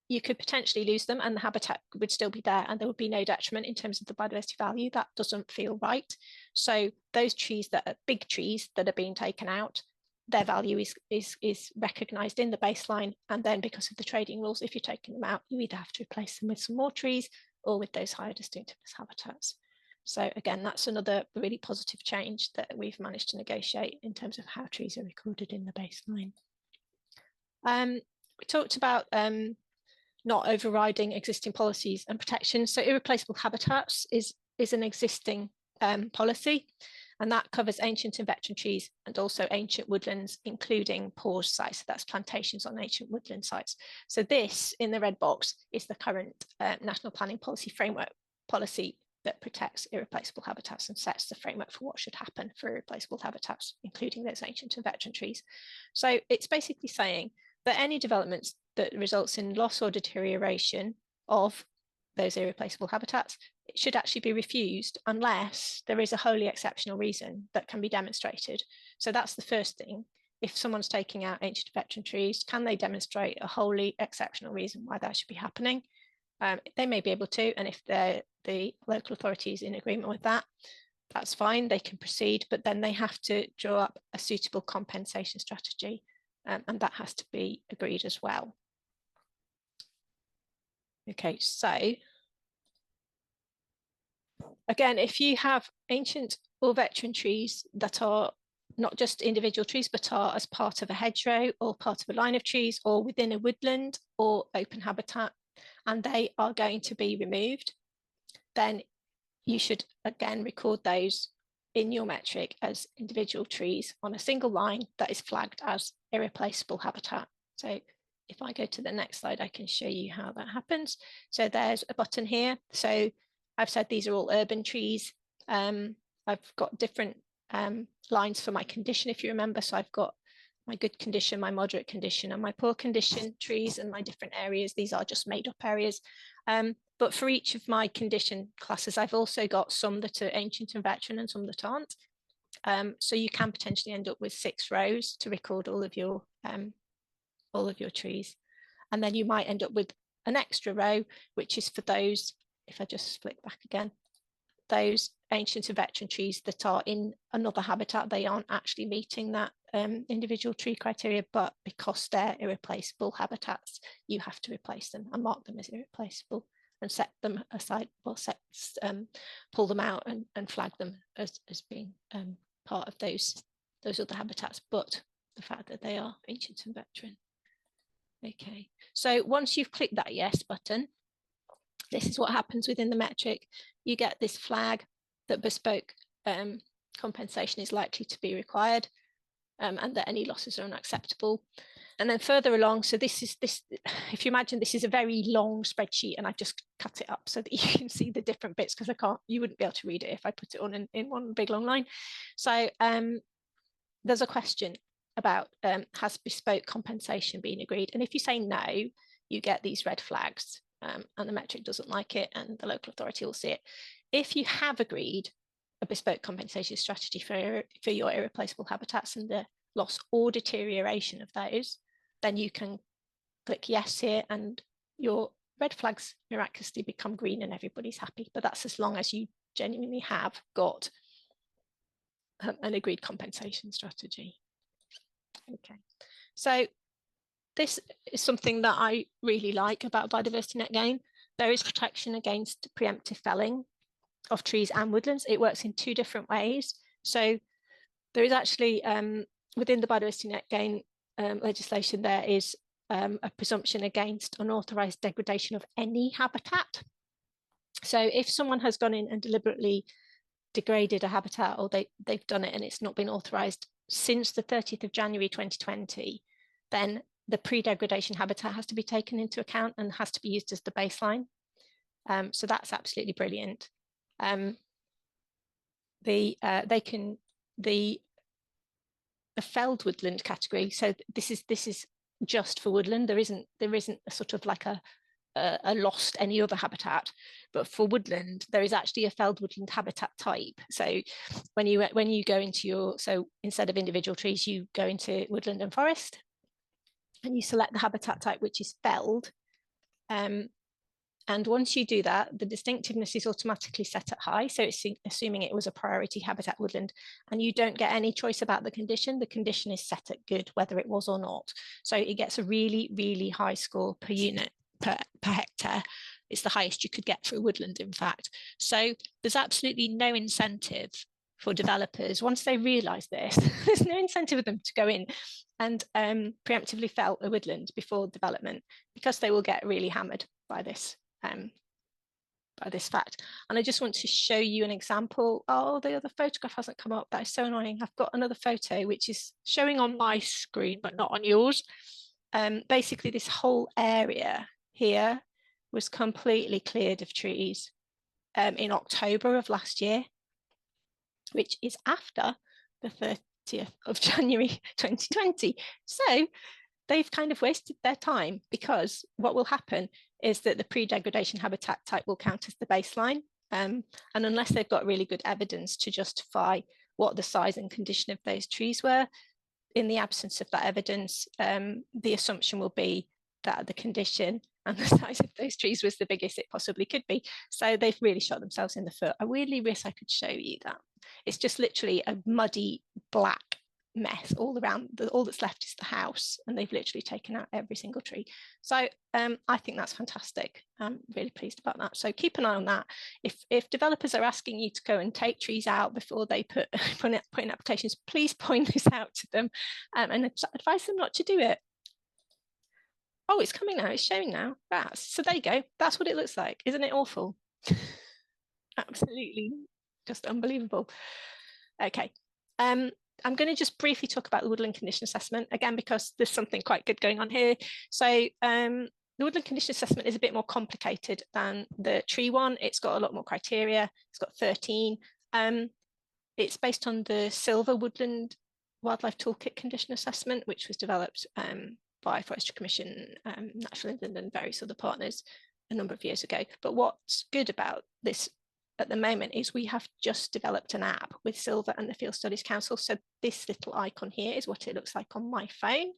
you could potentially lose them and the habitat would still be there and there would be no detriment in terms of the biodiversity value. That doesn't feel right. So those trees that are big trees that are being taken out, their value is recognised in the baseline. And then because of the trading rules, if you're taking them out, you either have to replace them with some more trees or with those higher distinctiveness habitats. So again, that's another really positive change that we've managed to negotiate in terms of how trees are recorded in the baseline. We talked about not overriding existing policies and protections. So irreplaceable habitats is an existing policy, and that covers ancient and veteran trees and also ancient woodlands, including paused sites. So that's plantations on ancient woodland sites. So this, in the red box, is the current National Planning Policy Framework policy that protects irreplaceable habitats and sets the framework for what should happen for irreplaceable habitats, including those ancient and veteran trees. So it's basically saying that any developments that results in loss or deterioration of those irreplaceable habitats, it should actually be refused unless there is a wholly exceptional reason that can be demonstrated. So that's the first thing. If someone's taking out ancient veteran trees, can they demonstrate a wholly exceptional reason why that should be happening? They may be able to, and if the local authority is in agreement with that, that's fine, they can proceed, but then they have to draw up a suitable compensation strategy, and that has to be agreed as well. Okay, so again, if you have ancient or veteran trees that are not just individual trees, but are as part of a hedgerow or part of a line of trees or within a woodland or open habitat, and they are going to be removed, then you should again record those in your metric as individual trees on a single line that is flagged as irreplaceable habitat. So if I go to the next slide, I can show you how that happens. So there's a button here. So I've said these are all urban trees. I've got different lines for my condition, if you remember. So I've got my good condition, my moderate condition, and my poor condition trees, and my different areas. These are just made up areas. But for each of my condition classes, I've also got some that are ancient and veteran and some that aren't. So you can potentially end up with 6 rows to record all of your trees. And then you might end up with an extra row, which is for those, if I just flick back again, those ancient and veteran trees that are in another habitat. They aren't actually meeting that individual tree criteria, but because they're irreplaceable habitats, you have to replace them and mark them as irreplaceable and set them aside, well, pull them out and flag them as being part of those other habitats, but the fact that they are ancient and veteran. Okay, so once you've clicked that yes button, this is what happens within the metric. You get this flag that bespoke compensation is likely to be required, and that any losses are unacceptable. And then further along, so this, if you imagine this is a very long spreadsheet, and I've just cut it up so that you can see the different bits, because you wouldn't be able to read it if I put it on in one big long line. So there's a question about has bespoke compensation been agreed? And if you say no, you get these red flags, and the metric doesn't like it, and the local authority will see it. If you have agreed a bespoke compensation strategy for your irreplaceable habitats and the loss or deterioration of those, then you can click yes here, and your red flags miraculously become green and everybody's happy. But that's as long as you genuinely have got an agreed compensation strategy. Okay, so this is something that I really like about Biodiversity Net Gain. There is protection against preemptive felling of trees and woodlands. It works in 2 different ways. So there is actually, within the Biodiversity Net Gain legislation, there is a presumption against unauthorised degradation of any habitat. So if someone has gone in and deliberately degraded a habitat, or they've done it and it's not been authorised since the 30th of January 2020, then the pre-degradation habitat has to be taken into account and has to be used as the baseline. So that's absolutely brilliant. The felled woodland category. So this is just for woodland. There isn't a sort of like a lost any other habitat, but for woodland there is actually a felled woodland habitat type. So when you go into so instead of individual trees, you go into woodland and forest, and you select the habitat type, which is felled. And once you do that, the distinctiveness is automatically set at high. So it's assuming it was a priority habitat woodland, and you don't get any choice about the condition. The condition is set at good, whether it was or not. So it gets a really, really high score per unit, per hectare. It's the highest you could get for a woodland, in fact. So there's absolutely no incentive for developers. Once they realise this, there's no incentive for them to go in and preemptively fell a woodland before development, because they will get really hammered by this fact. And I just want to show you an example. Oh, the other photograph hasn't come up. That is so annoying. I've got another photo which is showing on my screen but not on yours. Basically this whole area here was completely cleared of trees in October of last year, which is after the 30th of January 2020. So they've kind of wasted their time, because what will happen is that the pre-degradation habitat type will count as the baseline. And unless they've got really good evidence to justify what the size and condition of those trees were, in the absence of that evidence, the assumption will be that the condition and the size of those trees was the biggest it possibly could be. So they've really shot themselves in the foot. I weirdly wish I could show you that. It's just literally a muddy black mess all around. All that's left is the house, and they've literally taken out every single tree. So I think that's fantastic. I'm really pleased about that. So keep an eye on that. If developers are asking you to go and take trees out before they put in applications, please point this out to them and advise them not to do it. Oh, it's coming now. It's showing now. So there you go. That's what it looks like. Isn't it awful? Absolutely just unbelievable. Okay. I'm going to just briefly talk about the woodland condition assessment again, because there's something quite good going on here. So the the woodland condition assessment is a bit more complicated than the tree one. It's got a lot more criteria. It's got 13. It's based on the Silver Woodland Wildlife Toolkit condition assessment, which was developed by Forestry Commission, National England and various other partners a number of years ago. But what's good about this at the moment is we have just developed an app with Silver and the Field Studies Council. So this little icon here is what it looks like on my phone.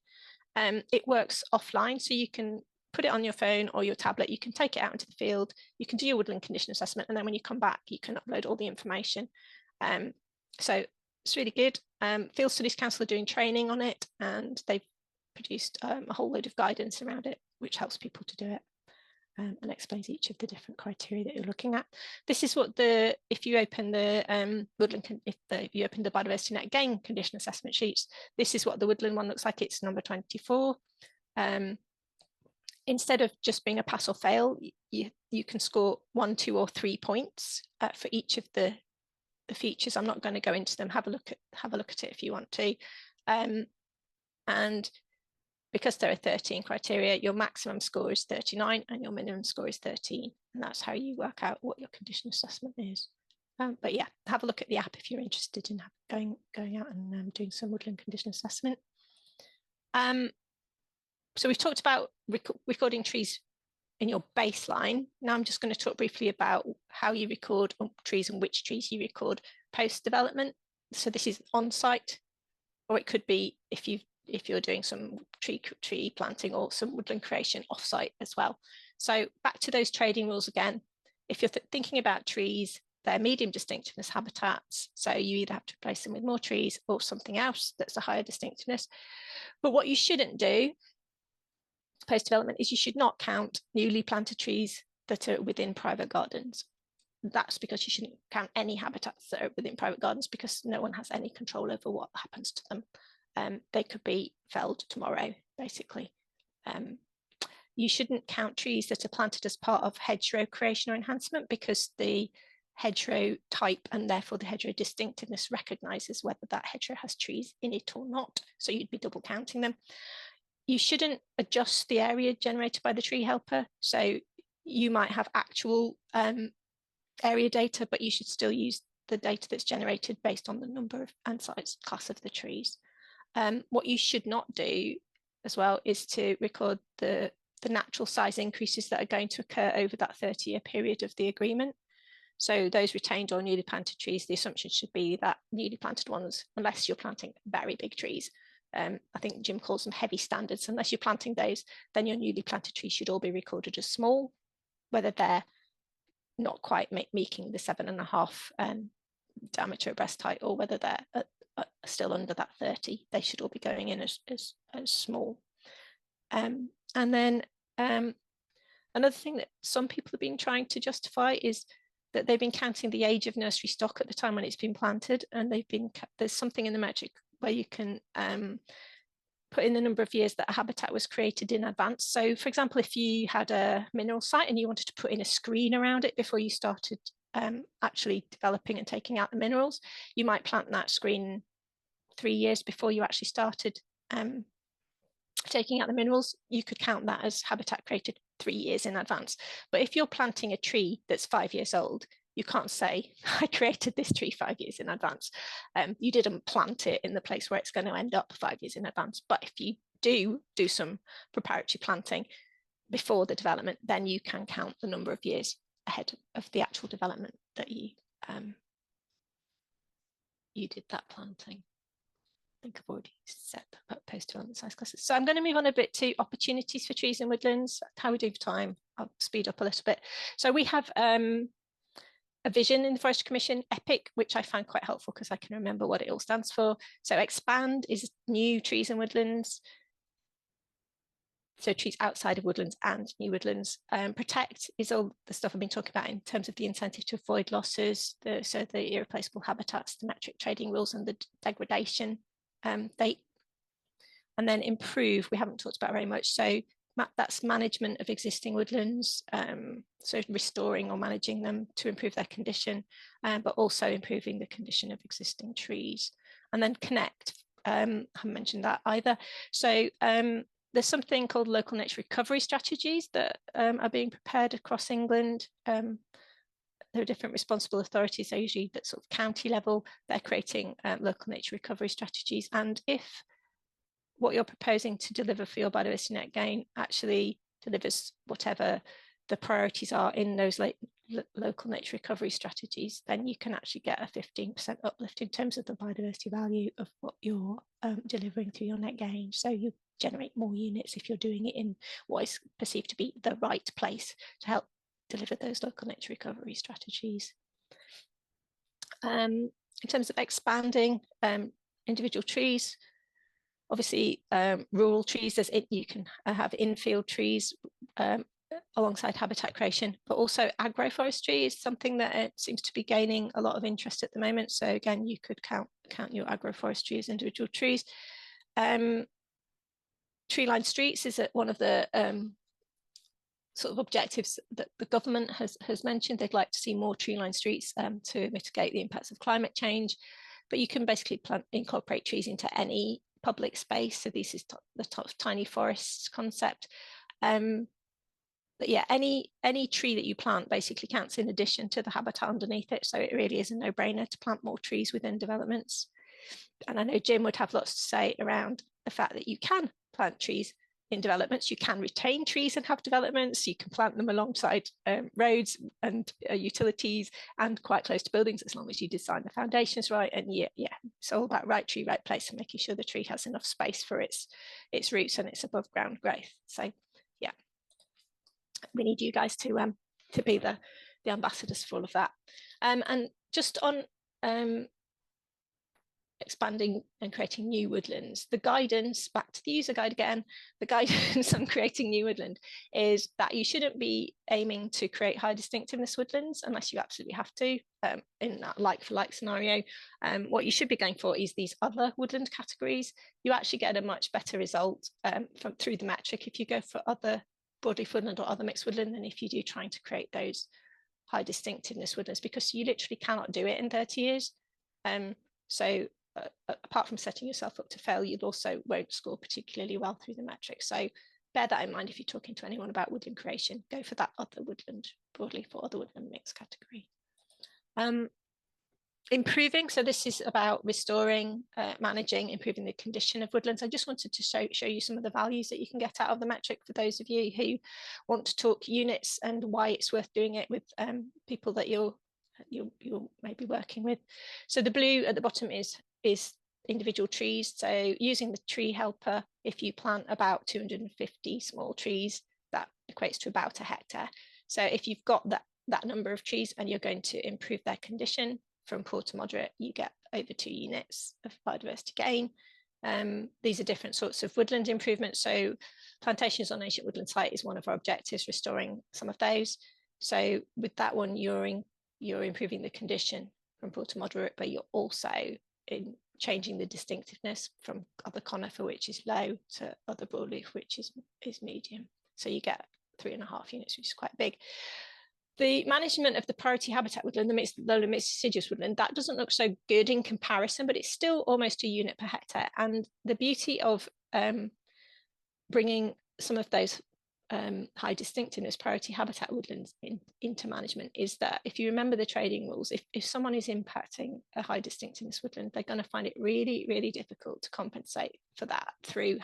It works offline, so you can put it on your phone or your tablet, you can take it out into the field, you can do your woodland condition assessment, and then when you come back, you can upload all the information. So it's really good. Field Studies Council are doing training on it, and they've produced a whole load of guidance around it, which helps people to do it and explains each of the different criteria that you're looking at. This is what if you open the you open the Biodiversity Net Gain condition assessment sheets, this is what the woodland one looks like. It's number 24. Instead of just being a pass or fail, you can score 1, 2, or 3 points for each of the features. I'm not going to go into them. Have a look at it if you want to. And because there are 13 criteria, your maximum score is 39 and your minimum score is 13. And that's how you work out what your condition assessment is. But yeah, have a look at the app if you're interested in going out and doing some woodland condition assessment. So we've talked about recording trees in your baseline. Now I'm just going to talk briefly about how you record trees and which trees you record post-development. So this is on-site, or it could be if you're doing some tree planting or some woodland creation off-site as well. So back to those trading rules again. If you're thinking about trees, they're medium distinctiveness habitats. So you either have to replace them with more trees or something else that's a higher distinctiveness. But what you shouldn't do post-development is you should not count newly planted trees that are within private gardens. That's because you shouldn't count any habitats that are within private gardens, because no one has any control over what happens to them. They could be felled tomorrow, basically. You shouldn't count trees that are planted as part of hedgerow creation or enhancement, because the hedgerow type and therefore the hedgerow distinctiveness recognises whether that hedgerow has trees in it or not. So you'd be double counting them. You shouldn't adjust the area generated by the tree helper. So you might have actual area data, but you should still use the data that's generated based on the number of and size class of the trees. What you should not do as well is to record the natural size increases that are going to occur over that 30-year period of the agreement. So those retained or newly planted trees, the assumption should be that newly planted ones, unless you're planting very big trees, I think Jim calls them heavy standards, unless you're planting those, then your newly planted trees should all be recorded as small, whether they're not quite making the 7.5 diameter at breast height, or whether they're still under that 30, they should all be going in as small. And then another thing that some people have been trying to justify is that they've been counting the age of nursery stock at the time when it's been planted, and there's something in the metric where you can put in the number of years that a habitat was created in advance. So for example, if you had a mineral site and you wanted to put in a screen around it before you started actually developing and taking out the minerals, you might plant that screen 3 years before you actually started taking out the minerals. You could count that as habitat created 3 years in advance. But if you're planting a tree that's 5 years old, you can't say, I created this tree 5 years in advance. You didn't plant it in the place where it's going to end up 5 years in advance. But if you do some preparatory planting before the development, then you can count the number of years ahead of the actual development that you did that planting. I think I've already said about post-development size classes. So I'm going to move on a bit to opportunities for trees and woodlands. How we do for time, I'll speed up a little bit. So we have a vision in the Forestry Commission, EPIC, which I find quite helpful because I can remember what it all stands for. So expand is new trees and woodlands. So trees outside of woodlands and new woodlands. Protect is all the stuff I've been talking about in terms of the incentive to avoid losses, so the irreplaceable habitats, the metric trading rules, and the degradation date. And then improve, we haven't talked about very much. So that's management of existing woodlands, so restoring or managing them to improve their condition, but also improving the condition of existing trees. And then connect, I haven't mentioned that either. So There's something called local nature recovery strategies that are being prepared across England. There are different responsible authorities, so usually at sort of county level, they're creating local nature recovery strategies. And if what you're proposing to deliver for your biodiversity net gain actually delivers whatever the priorities are in those local nature recovery strategies, then you can actually get a 15% uplift in terms of the biodiversity value of what you're delivering through your net gain. So you generate more units if you're doing it in what is perceived to be the right place to help deliver those local nature recovery strategies. In terms of expanding individual trees, obviously rural trees, you can have infield trees alongside habitat creation, but also agroforestry is something that seems to be gaining a lot of interest at the moment. So again, you could count your agroforestry as individual trees. Tree-lined streets is one of the sort of objectives that the government has mentioned. They'd like to see more tree-lined streets to mitigate the impacts of climate change, but you can basically incorporate trees into any public space. So this is the tiny forests concept. But yeah, any tree that you plant basically counts in addition to the habitat underneath it. So it really is a no-brainer to plant more trees within developments. And I know Jim would have lots to say around the fact that you can plant trees in developments. You can retain trees and have developments. You can plant them alongside roads and utilities and quite close to buildings, as long as you design the foundations right. And yeah, it's all about right tree, right place, and making sure the tree has enough space for its roots and its above ground growth. So yeah, we need you guys to be the ambassadors for all of that. And just on expanding and creating new woodlands, the guidance, back to the user guide again, the guidance on creating new woodland is that you shouldn't be aiming to create high distinctiveness woodlands unless you absolutely have to in that like for like scenario. What you should be going for is these other woodland categories. You actually get a much better result through the metric if you go for other broadleaf woodland or other mixed woodland than if you do trying to create those high distinctiveness woodlands, because you literally cannot do it in 30 years. So apart from setting yourself up to fail, you also won't score particularly well through the metrics. So bear that in mind if you're talking to anyone about woodland creation. Go for that other woodland broadleaf or other woodland mix category. Improving, so this is about restoring, managing, improving the condition of woodlands. I just wanted to show you some of the values that you can get out of the metric for those of you who want to talk units and why it's worth doing it with people that you're maybe working with. So the blue at the bottom is individual trees. So using the tree helper, if you plant about 250 small trees, that equates to about a hectare. So if you've got that number of trees and you're going to improve their condition from poor to moderate, you get over 2 units of biodiversity gain. These are different sorts of woodland improvements. So plantations on ancient woodland site is one of our objectives, restoring some of those. So with that one, you're improving the condition from poor to moderate, but you're also in changing the distinctiveness from other conifer, which is low, to other broadleaf, which is medium. So you get 3.5 units, which is quite big. The management of the priority habitat woodland, the mixed lowland mixed deciduous woodland, that doesn't look so good in comparison, but it's still almost a unit per hectare. And the beauty of bringing some of those high distinctiveness priority habitat woodlands into management is that if you remember the trading rules, if someone is impacting a high distinctiveness woodland, they're going to find it really, really difficult to compensate for that through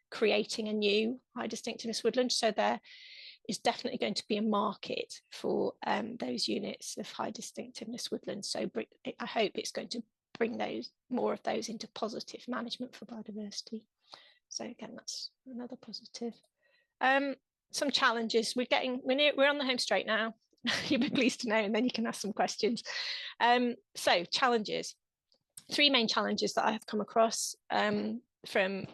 creating a new high distinctiveness woodland. So there is definitely going to be a market for those units of high distinctiveness woodlands. So I hope it's going to bring more of those into positive management for biodiversity. So again, that's another positive. Some challenges. We're on the home straight now. You'll be pleased to know, and then you can ask some questions. So challenges. 3 main challenges that I have come across from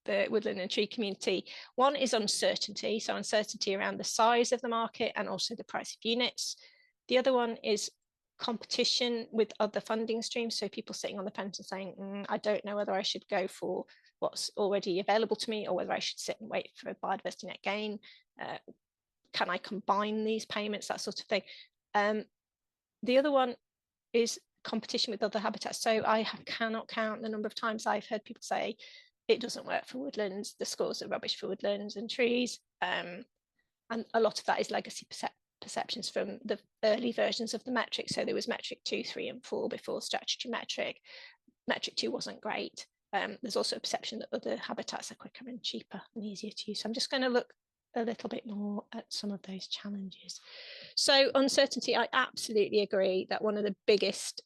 the woodland and tree community. One is uncertainty. So uncertainty around the size of the market and also the price of units. The other one is competition with other funding streams. So people sitting on the fence and saying, I don't know whether I should go for what's already available to me or whether I should sit and wait for biodiversity net gain. Can I combine these payments, that sort of thing. The other one is competition with other habitats. So I cannot count the number of times I've heard people say, it doesn't work for woodlands. The scores are rubbish for woodlands and trees. And a lot of that is legacy perceptions from the early versions of the metric. So there was metric 2, 3 and 4 before statutory metric. Metric 2 wasn't great. There's also a perception that other habitats are quicker and cheaper and easier to use. So I'm just going to look a little bit more at some of those challenges. So uncertainty, I absolutely agree that one of the biggest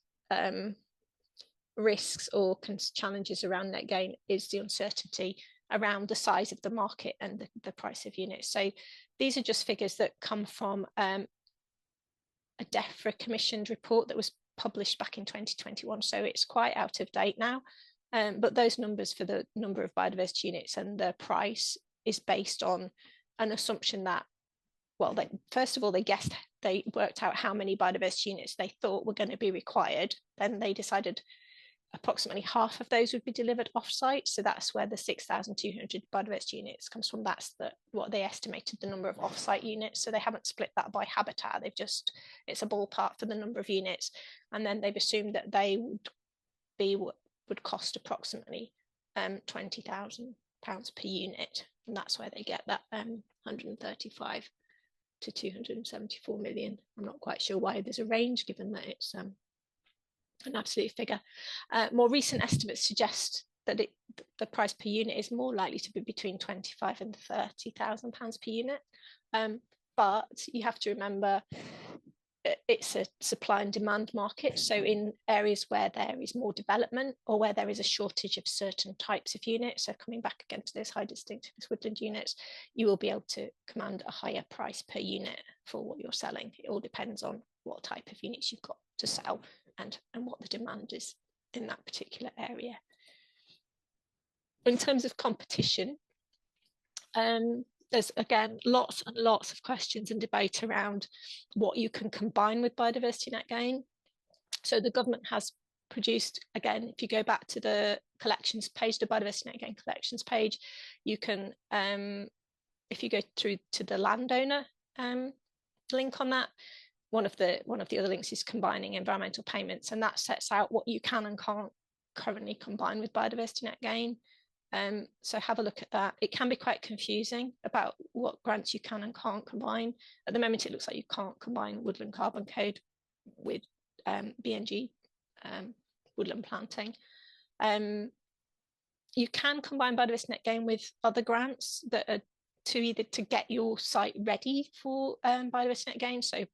risks or challenges around net gain is the uncertainty around the size of the market and the price of units. So these are just figures that come from a DEFRA commissioned report that was published back in 2021. So it's quite out of date now. But those numbers for the number of biodiversity units and the price is based on an assumption that, well, first of all, they worked out how many biodiversity units they thought were going to be required. Then they decided approximately half of those would be delivered offsite. So that's where the 6,200 biodiversity units comes from. That's what they estimated the number of offsite units. So they haven't split that by habitat. It's a ballpark for the number of units. And then they've assumed that they would cost approximately £20,000 per unit. And that's where they get that 135 to 274 million. I'm not quite sure why there's a range, given that it's an absolute figure. More recent estimates suggest that the price per unit is more likely to be between 25 and 30,000 pounds per unit. But you have to remember it's a supply and demand market. So in areas where there is more development or where there is a shortage of certain types of units, so coming back again to those high distinctiveness woodland units, you will be able to command a higher price per unit for what you're selling. It all depends on what type of units you've got to sell and what the demand is in that particular area. In terms of competition, there's again lots and lots of questions and debate around what you can combine with biodiversity net gain. So the government has produced, again, if you go back to the collections page, the biodiversity net gain collections page, you can, if you go through to the landowner link on that, one of the other links is combining environmental payments, and that sets out what you can and can't currently combine with biodiversity net gain. So have a look at that. It can be quite confusing about what grants you can and can't combine. At the moment, it looks like you can't combine Woodland Carbon Code with BNG woodland planting. You can combine biodiversity net gain with other grants that are to get your site ready for biodiversity net gain. So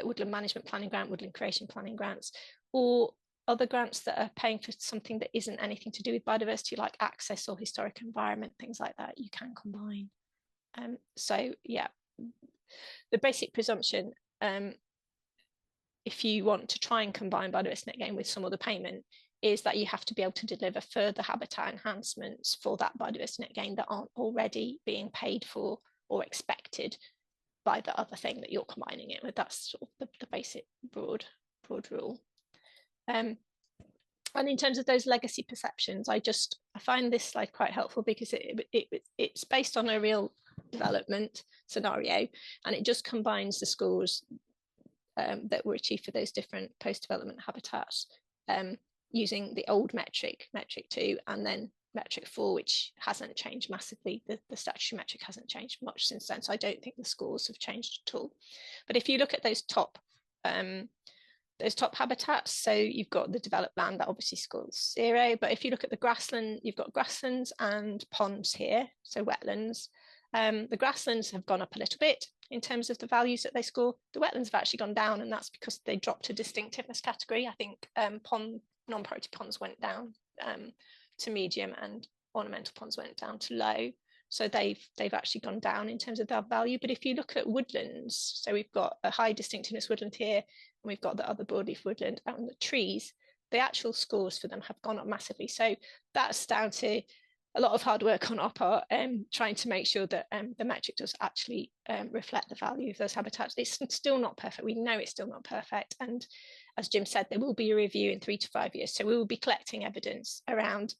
woodland management planning grant, woodland creation planning grants, or other grants that are paying for something that isn't anything to do with biodiversity, like access or historic environment, things like that, you can combine. So yeah, the basic presumption, if you want to try and combine biodiversity net gain with some other payment, is that you have to be able to deliver further habitat enhancements for that biodiversity net gain that aren't already being paid for or expected by the other thing that you're combining it with. That's sort of the basic broad rule. And in terms of those legacy perceptions, I find this slide quite helpful because it's based on a real development scenario, and it just combines the scores that were achieved for those different post-development habitats using the old metric 2, and then metric 4, which hasn't changed massively. The statutory metric hasn't changed much since then, so I don't think the scores have changed at all. But if you look at those top habitats, so you've got the developed land that obviously scores 0, but if you look at the grassland, you've got grasslands and ponds here, so wetlands. The grasslands have gone up a little bit in terms of the values that they score. The wetlands have actually gone down, and that's because they dropped a distinctiveness category. I think non-priority ponds went down to medium, and ornamental ponds went down to low. So they've actually gone down in terms of their value. But if you look at woodlands, so we've got a high distinctiveness woodland here, and we've got the other broadleaf woodland out in the trees, the actual scores for them have gone up massively. So that's down to a lot of hard work on our part, trying to make sure that the metric does actually reflect the value of those habitats. It's still not perfect. We know it's still not perfect. And as Jim said, there will be a review in 3 to 5 years. So we will be collecting evidence around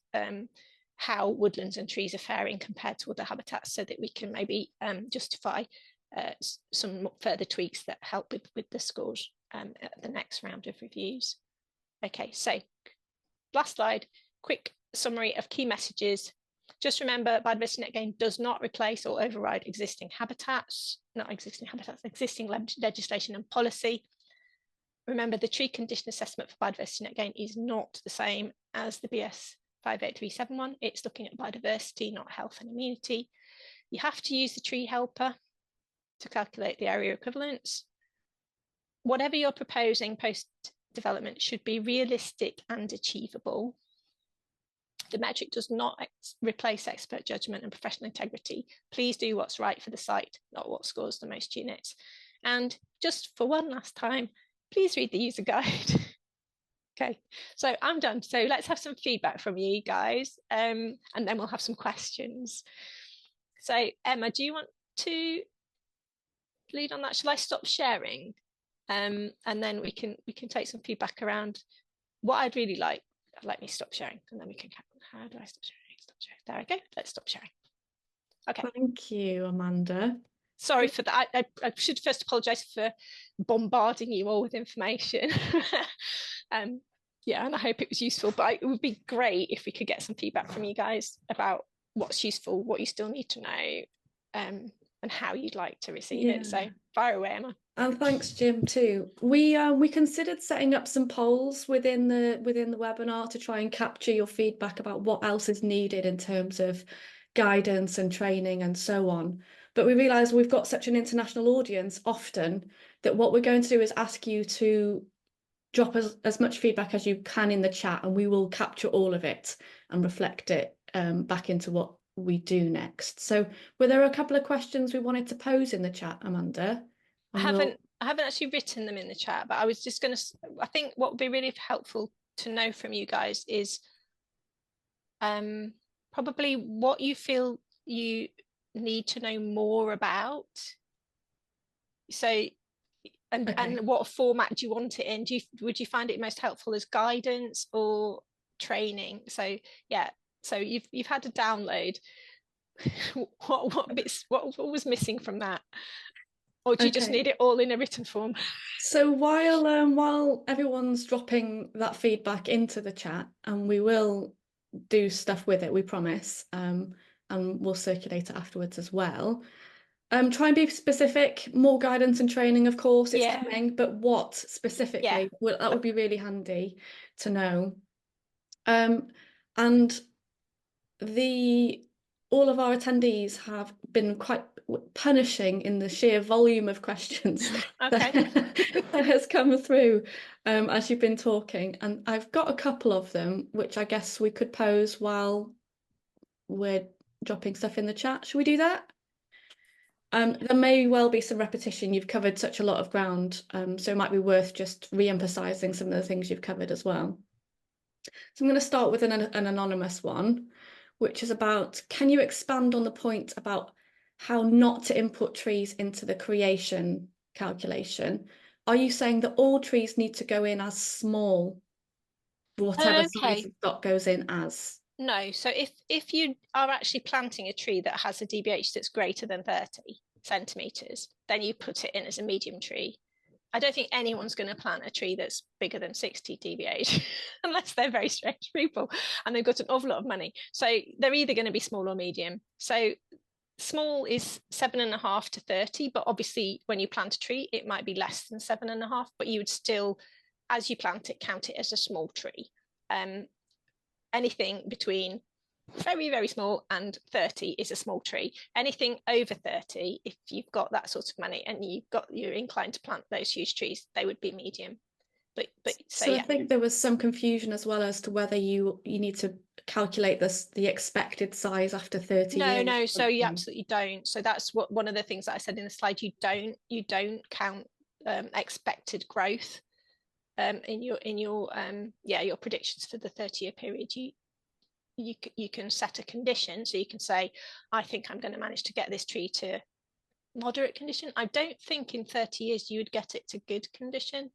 how woodlands and trees are faring compared to other habitats, so that we can maybe justify some further tweaks that help with the scores at the next round of reviews. Okay, so last slide, quick summary of key messages. Just remember, Biodiversity Net Gain does not replace or override existing legislation and policy. Remember, the tree condition assessment for Biodiversity Net Gain is not the same as the BS 58371. It's looking at biodiversity, not health and immunity. You have to use the tree helper to calculate the area equivalence. Whatever you're proposing post-development should be realistic and achievable. The metric does not replace expert judgment and professional integrity. Please do what's right for the site, not what scores the most units. And just for one last time, please read the user guide. Okay, so I'm done. So let's have some feedback from you guys, and then we'll have some questions. So Emma, do you want to lead on that? Shall I stop sharing? And then we can take some feedback around what I'd really like. Let me stop sharing, and then we can. How do I stop sharing? Stop sharing. There we go. Let's stop sharing. Okay. Thank you, Amanda. Sorry for that. I should first apologise for bombarding you all with information. Yeah, and I hope it was useful. But it would be great if we could get some feedback from you guys about what's useful, what you still need to know, and how you'd like to receive it. So fire away, Emma. And thanks, Jim, too. We considered setting up some polls within the webinar to try and capture your feedback about what else is needed in terms of guidance and training and so on. But we realise we've got such an international audience often that what we're going to do is ask you to drop as much feedback as you can in the chat, and we will capture all of it and reflect it back into what we do next. So were there a couple of questions we wanted to pose in the chat, Amanda? I haven't actually written them in the chat, but I was just going to, I think what would be really helpful to know from you guys is probably what you feel you need to know more about. So, and what format do you want it in? Would you find it most helpful as guidance or training? So yeah, so you've had a download. What was missing from that? Or do you just need it all in a written form? So while everyone's dropping that feedback into the chat, and we will do stuff with it, we promise, and we'll circulate it afterwards as well. Try and be specific. More guidance and training, of course, it's coming, but what specifically? Well, that would be really handy to know. And all of our attendees have been quite punishing in the sheer volume of questions that has come through as you've been talking. And I've got a couple of them, which I guess we could pose while we're dropping stuff in the chat. Should we do that? There may well be some repetition. You've covered such a lot of ground, so it might be worth just re-emphasising some of the things you've covered as well. So I'm going to start with an anonymous one, which is about, can you expand on the point about how not to input trees into the creation calculation? Are you saying that all trees need to go in as small, whatever size the stock goes in as? No, so if you are actually planting a tree that has a DBH that's greater than 30 centimetres, then you put it in as a medium tree. I don't think anyone's going to plant a tree that's bigger than 60 dBH unless they're very strange people and they've got an awful lot of money. So they're either going to be small or medium. So small is 7.5 to 30, but obviously when you plant a tree, it might be less than 7.5, but you would still, as you plant it, count it as a small tree. Anything between very, very small and 30 is a small tree. Anything over 30, if you've got that sort of money and you're inclined to plant those huge trees, they would be medium. But so yeah. I think there was some confusion as well as to whether you need to calculate the expected size after 30 years. No, so you absolutely don't. So that's one of the things that I said in the slide. You don't count expected growth in your predictions for the 30-year period. You can set a condition, so you can say, I think I'm going to manage to get this tree to moderate condition. I don't think in 30 years you would get it to good condition.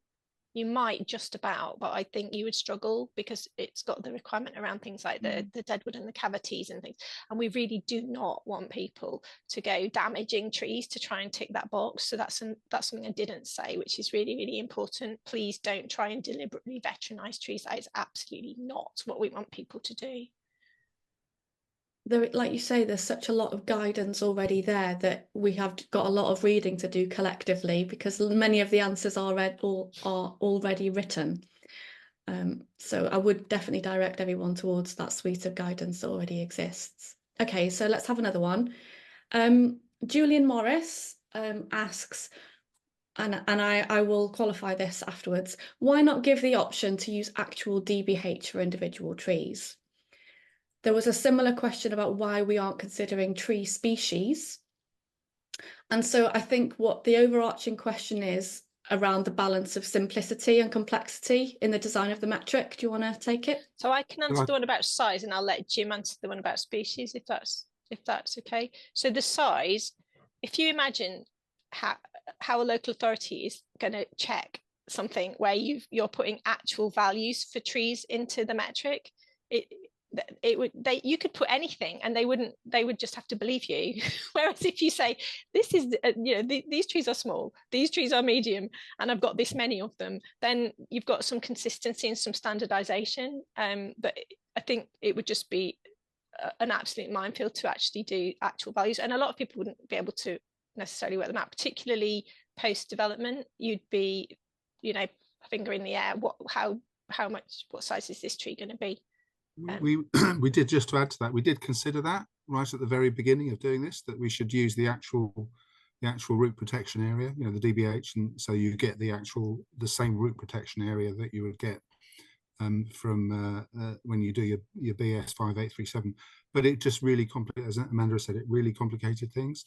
You might just about, but I think you would struggle because it's got the requirement around things like the deadwood and the cavities and things. And we really do not want people to go damaging trees to try and tick that box. So that's something I didn't say, which is really, really important. Please don't try and deliberately veteranize trees. That is absolutely not what we want people to do. there, like you say, there's such a lot of guidance already there that we have got a lot of reading to do collectively, because many of the answers are already written. So I would definitely direct everyone towards that suite of guidance that already exists. Okay, so let's have another one. Julian Morris asks, and I will qualify this afterwards, why not give the option to use actual DBH for individual trees? There was a similar question about why we aren't considering tree species. And so I think what the overarching question is around the balance of simplicity and complexity in the design of the metric. Do you want to take it? So I can answer the one about size, and I'll let Jim answer the one about species, if that's okay. So the size, if you imagine how a local authority is going to check something where you're putting actual values for trees into the metric, you could put anything and they would just have to believe you. Whereas if you say, this is these trees are small, these trees are medium, and I've got this many of them, then you've got some consistency and some standardization. But I think it would just be an absolute minefield to actually do actual values, and a lot of people wouldn't be able to necessarily work them out, particularly post development. You'd be finger in the air, what size is this tree going to be? We did, just to add to that, we did consider that right at the very beginning of doing this, that we should use the actual root protection area, the DBH, and so you get the same root protection area that you would get from when you do your BS 5837. But it just really complicated, as Amanda said, it really complicated things.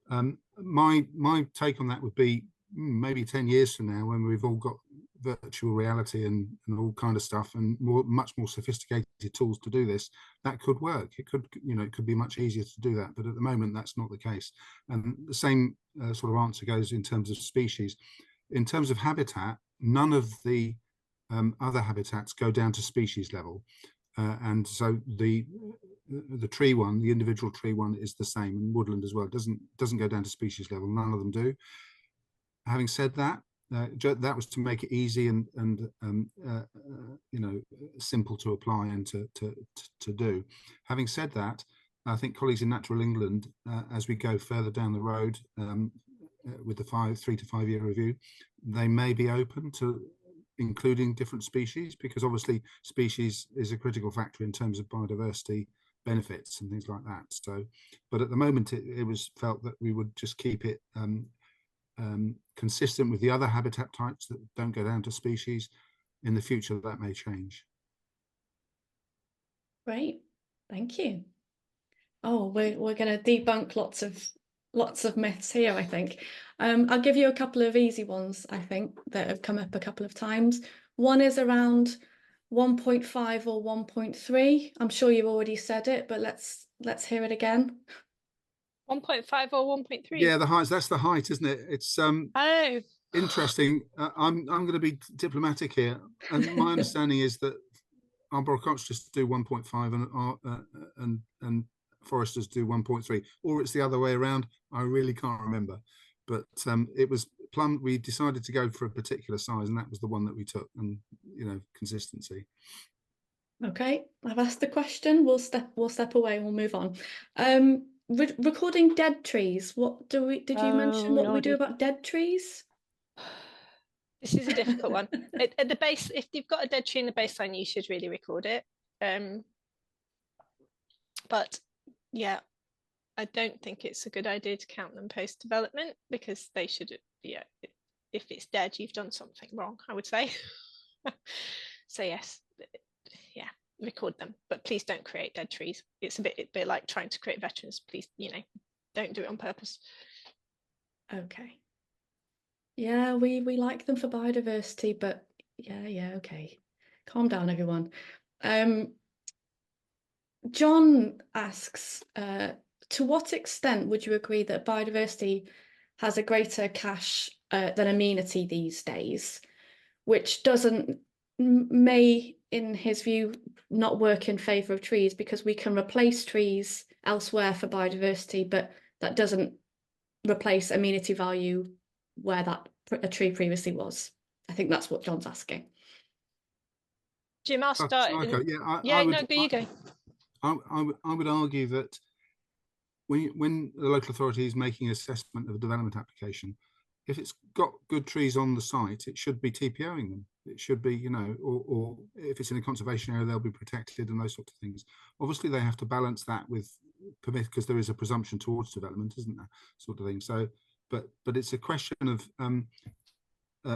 My take on that would be maybe 10 years from now, when we've all got virtual reality and all kind of stuff, and much more sophisticated tools to do this, that could work. It could, it could be much easier to do that, but at the moment that's not the case. And the same sort of answer goes in terms of species. In terms of habitat, none of the other habitats go down to species level, and so the tree one, the individual tree one, is the same, and woodland as well doesn't go down to species level. None of them do. Having said that, that was to make it easy and simple to apply and to do. Having said that, I think colleagues in Natural England, as we go further down the road with the 3 to 5 year review, they may be open to including different species, because obviously species is a critical factor in terms of biodiversity benefits and things like that. So, but at the moment it was felt that we would just keep it consistent with the other habitat types that don't go down to species. In the future, that may change. Great, thank you. Oh, we're going to debunk lots of myths here, I think. I'll give you a couple of easy ones, I think, that have come up a couple of times. One is around 1.5 or 1.3. I'm sure you've already said it, but let's hear it again. 1.5 or 1.3? Yeah, the height. That's the height, isn't it? It's interesting. I'm going to be diplomatic here, and my understanding is that arboriculturists do 1.5 and foresters do 1.3, or it's the other way around. I really can't remember, but it was plumb. We decided to go for a particular size, and that was the one that we took. And consistency. Okay, I've asked the question. We'll step away and we'll move on. Recording dead trees. What do we? Did you mention what we do about dead trees? This is a difficult one. At the base, if you've got a dead tree in the baseline, you should really record it. But yeah, I don't think it's a good idea to count them post development, because they should. Yeah, if it's dead, you've done something wrong, I would say. So yes, yeah, record them, but please don't create dead trees. It's a bit like trying to create veterans. Please, don't do it on purpose. Okay. Yeah, we like them for biodiversity, but yeah, okay. Calm down, everyone. John asks, to what extent would you agree that biodiversity has a greater cash than amenity these days, which may, in his view, not work in favour of trees, because we can replace trees elsewhere for biodiversity, but that doesn't replace amenity value where a tree previously was. I think that's what John's asking. Jim, I'll start. Okay, go, you go. I would argue that when the local authority is making an assessment of a development application, if it's got good trees on the site, it should be TPOing them. It should be, you know, or if it's in a conservation area, they'll be protected and those sorts of things. Obviously, they have to balance that with permit, because there is a presumption towards development, isn't there, sort of thing. So, but it's a question of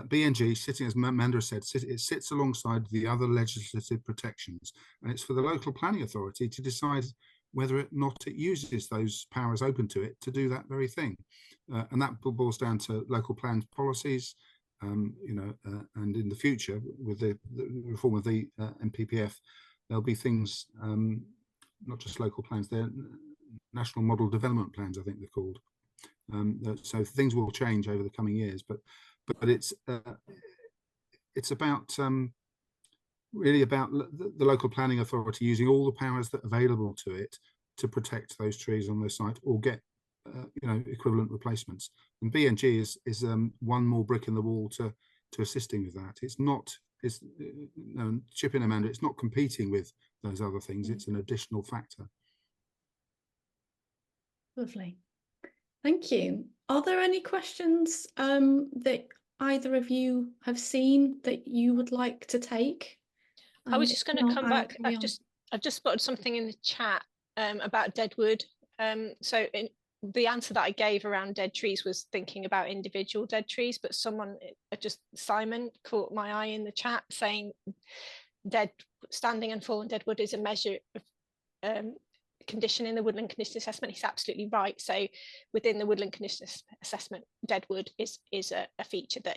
BNG sitting, as Amanda said, it sits alongside the other legislative protections, and it's for the local planning authority to decide whether or not it uses those powers open to it to do that very thing. And that boils down to local planned policies, you know, and in the future with the reform of the NPPF, there'll be things, not just local plans, they're national model development plans, I think they're called. So things will change over the coming years, but it's about really about the local planning authority using all the powers that are available to it to protect those trees on their site or get you know, equivalent replacements. And BNG is one more brick in the wall to assisting with that. It's not, it's no, chip in, Amanda, it's not competing with those other things. It's an additional factor. Lovely. Thank you. Are there any questions that either of you have seen that you would like to take? I was just going to come back. I've just spotted something in the chat about dead wood. So the answer that I gave around dead trees was thinking about individual dead trees, but someone, Simon, caught my eye in the chat saying standing and fallen dead wood is a measure of condition in the woodland condition assessment. He's absolutely right. So within the woodland condition assessment, dead wood is a feature that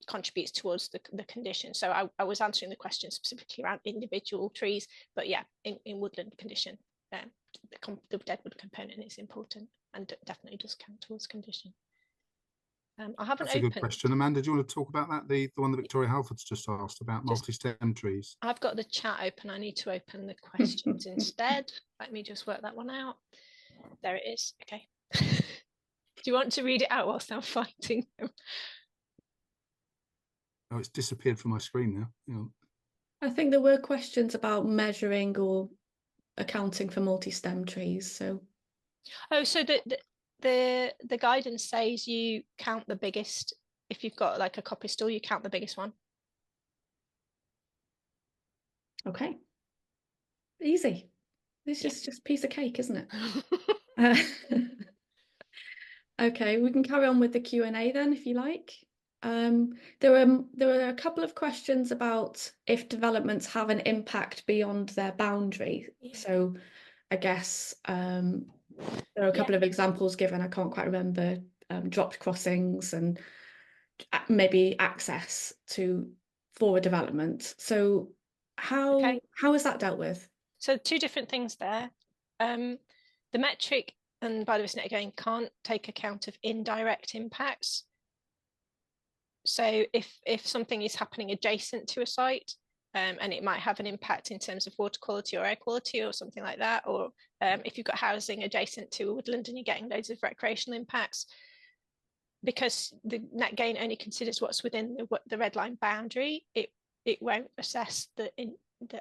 contributes towards the condition. So I was answering the question specifically around individual trees, but yeah, in woodland condition, the dead wood component is important and definitely does count towards condition. I haven't That's a good question. Amanda, do you want to talk about that? The one that Victoria Halford's just asked about multi-stem trees. I've got the chat open. I need to open the questions instead. Let me just work that one out. There it is. Okay. Do you want to read it out whilst I'm fighting them? Oh, it's disappeared from my screen now. Hang on. I think there were questions about measuring or accounting for multi-stem trees. So, oh, so the guidance says you count the biggest. If you've got like a copy store, you count the biggest one. Okay. Easy. This is just a piece of cake, isn't it? Okay, we can carry on with the Q&A then, if you like. There were a couple of questions about if developments have an impact beyond their boundary. Yeah. So I guess there are a couple of examples given. I can't quite remember, dropped crossings and maybe access for a development. So how is that dealt with? So two different things there. The metric and Biodiversity Net Gain can't take account of indirect impacts. So if something is happening adjacent to a site, and it might have an impact in terms of water quality or air quality or something like that, or if you've got housing adjacent to a woodland and you're getting loads of recreational impacts, because the net gain only considers what's within the red line boundary, it won't assess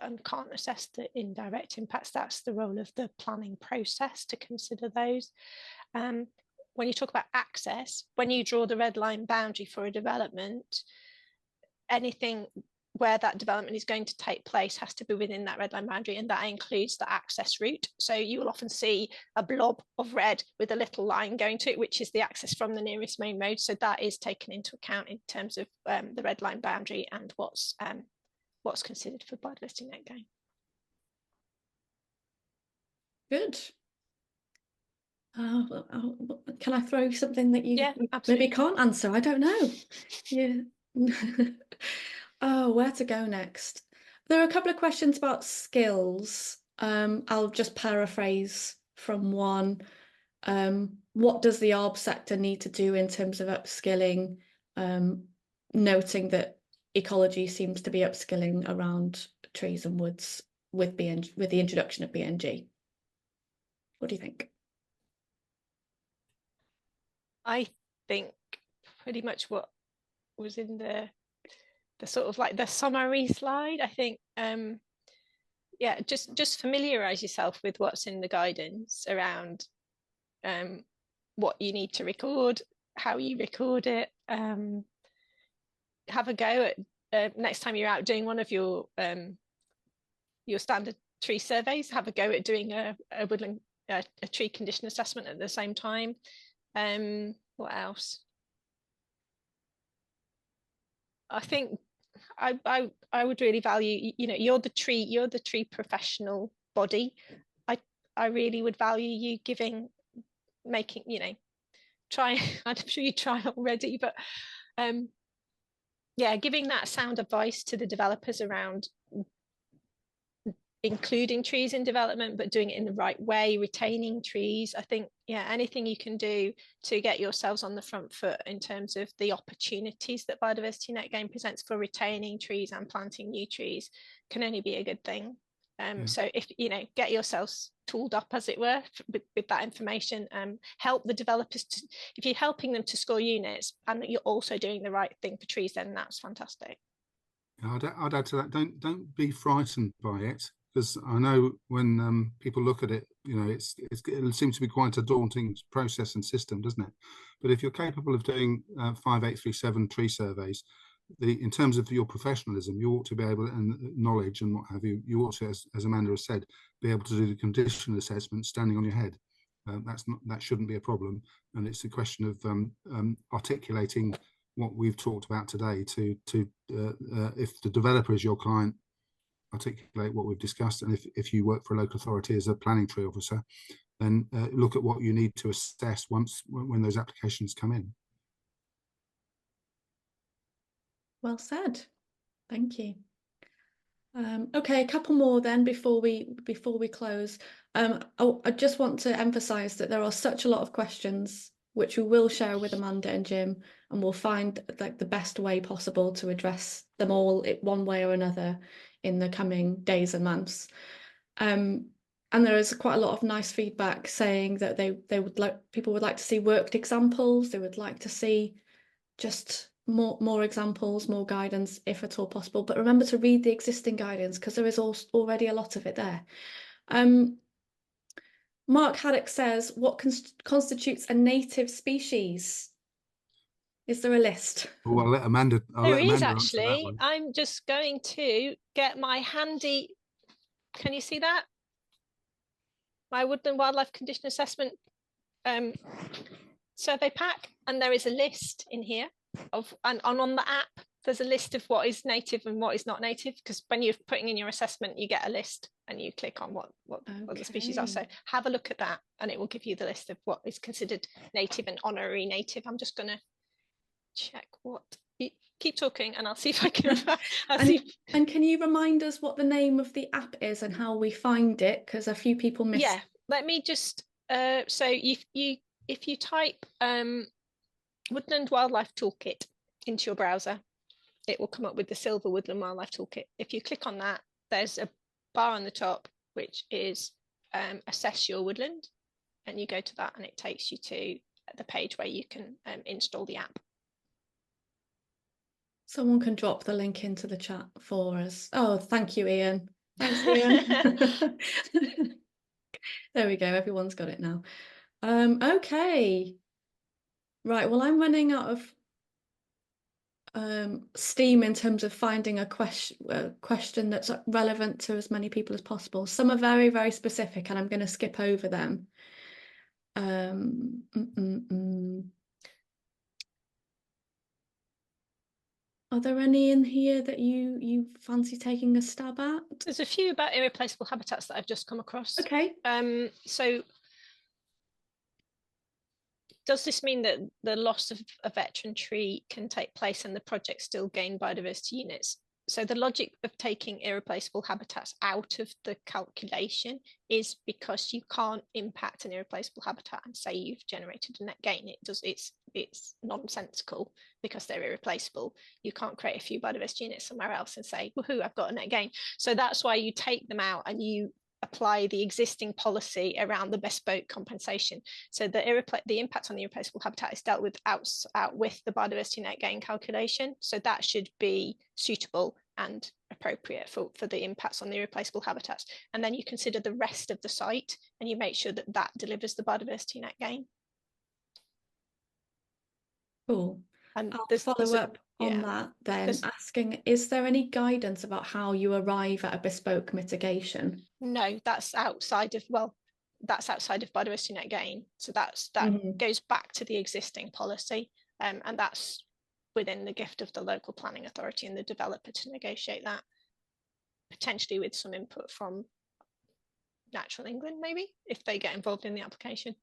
and can't assess the indirect impacts. That's the role of the planning process to consider those. When you talk about access, when you draw the red line boundary for a development, anything where that development is going to take place has to be within that red line boundary, and that includes the access route. So you will often see a blob of red with a little line going to it, which is the access from the nearest main road. So that is taken into account in terms of the red line boundary and what's considered for biodiversity net gain. Good. Can I throw something that you maybe can't answer? I don't know. Yeah. Oh, where to go next? There are a couple of questions about skills. I'll just paraphrase from one. What does the ARB sector need to do in terms of upskilling? Noting that ecology seems to be upskilling around trees and woods with the introduction of BNG. What do you think? I think pretty much what was in the sort of like the summary slide. I think yeah, just familiarize yourself with what's in the guidance around what you need to record, how you record it. Have a go at next time you're out doing one of your standard tree surveys, have a go at doing a woodland a tree condition assessment at the same time. What else? I think I would really value, you know, you're the tree professional body. I really would value you making, you know, try, I'm sure you try already, but yeah, giving that sound advice to the developers around including trees in development, but doing it in the right way, retaining trees. I think, yeah, anything you can do to get yourselves on the front foot in terms of the opportunities that Biodiversity Net Gain presents for retaining trees and planting new trees can only be a good thing. So if, you know, get yourselves tooled up, as it were, with that information, help the developers if you're helping them to score units and that you're also doing the right thing for trees, then that's fantastic. I'd add to that, don't be frightened by it, because I know when people look at it, you know, it seems to be quite a daunting process and system, doesn't it? But if you're capable of doing 5837 tree surveys, in terms of your professionalism, you ought to be able, and knowledge and what have you, you also, as Amanda has said, be able to do the condition assessment standing on your head. That shouldn't be a problem, and it's a question of articulating what we've talked about today to if the developer is your client, articulate what we've discussed, and if you work for a local authority as a planning tree officer, then look at what you need to assess when those applications come in. Well said, thank you. Okay, a couple more then before we close. I just want to emphasize that there are such a lot of questions which we will share with Amanda and Jim, and we'll find like the best way possible to address them all one way or another in the coming days and months. And there is quite a lot of nice feedback saying that people would like to see worked examples. They would like to see just more examples, more guidance, if at all possible. But remember to read the existing guidance, because there is already a lot of it there. Mark Haddock says, what constitutes a native species? Is there a list? Well, I'll let Amanda. There is actually. I'm just going to get my handy. Can you see that? My Woodland Wildlife Condition Assessment survey pack, and there is a list in here and on the app. There's a list of what is native and what is not native, because when you're putting in your assessment, you get a list and you click on what the species are. So have a look at that, and it will give you the list of what is considered native and honorary native. I'm just going to check what. Keep talking and I'll see if I can. And can you remind us what the name of the app is and how we find it? Because a few people missed. Yeah, let me just. So if you type Woodland Wildlife Toolkit into your browser, it will come up with the Silver Woodland Wildlife Toolkit. If you click on that, there's a bar on the top which is assess your woodland, and you go to that and it takes you to the page where you can install the app. Someone can drop the link into the chat for us. Oh, thank you, Ian. Thanks, Ian. There we go. Everyone's got it now. Okay. Right. Well, I'm running out of steam in terms of finding a question that's relevant to as many people as possible. Some are very, very specific, and I'm going to skip over them. Are there any in here that you fancy taking a stab at? There's a few about irreplaceable habitats that I've just come across. Okay. So does this mean that the loss of a veteran tree can take place and the project still gain biodiversity units? So the logic of taking irreplaceable habitats out of the calculation is because you can't impact an irreplaceable habitat and say you've generated a net gain. It's nonsensical because they're irreplaceable. You can't create a few biodiversity units somewhere else and say, woohoo, I've got a net gain. So that's why you take them out and you apply the existing policy around the bespoke compensation. So the impact on the irreplaceable habitat is dealt with out with the biodiversity net gain calculation. So that should be suitable and appropriate for the impacts on the irreplaceable habitats. And then you consider the rest of the site and you make sure that that delivers the biodiversity net gain. Cool. And I'll follow up on that then, asking, is there any guidance about how you arrive at a bespoke mitigation? No, that's outside of, well, that's outside of biodiversity net gain. So that goes back to the existing policy, and that's within the gift of the local planning authority and the developer to negotiate that, potentially with some input from Natural England, maybe, if they get involved in the application.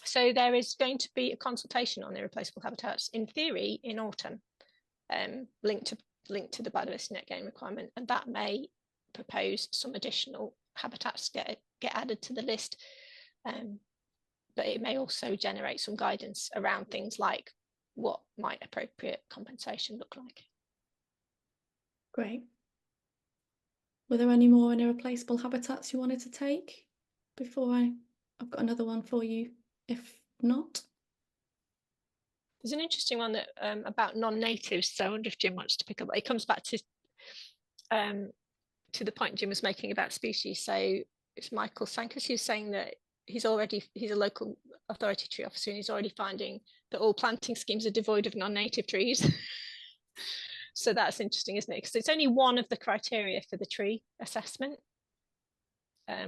So there is going to be a consultation on irreplaceable habitats, in theory, in autumn, linked to the biodiversity net gain requirement, and that may propose some additional habitats get added to the list, but it may also generate some guidance around things like what might appropriate compensation look like. Great. Were there any more irreplaceable habitats you wanted to take before I've got another one for you, if not? There's an interesting one that about non-natives, so I wonder if Jim wants to pick up. It comes back to the point Jim was making about species. So it's Michael Sankus who's saying that he's a local authority tree officer and he's already finding that all planting schemes are devoid of non-native trees. So that's interesting, isn't it? Because it's only one of the criteria for the tree assessment.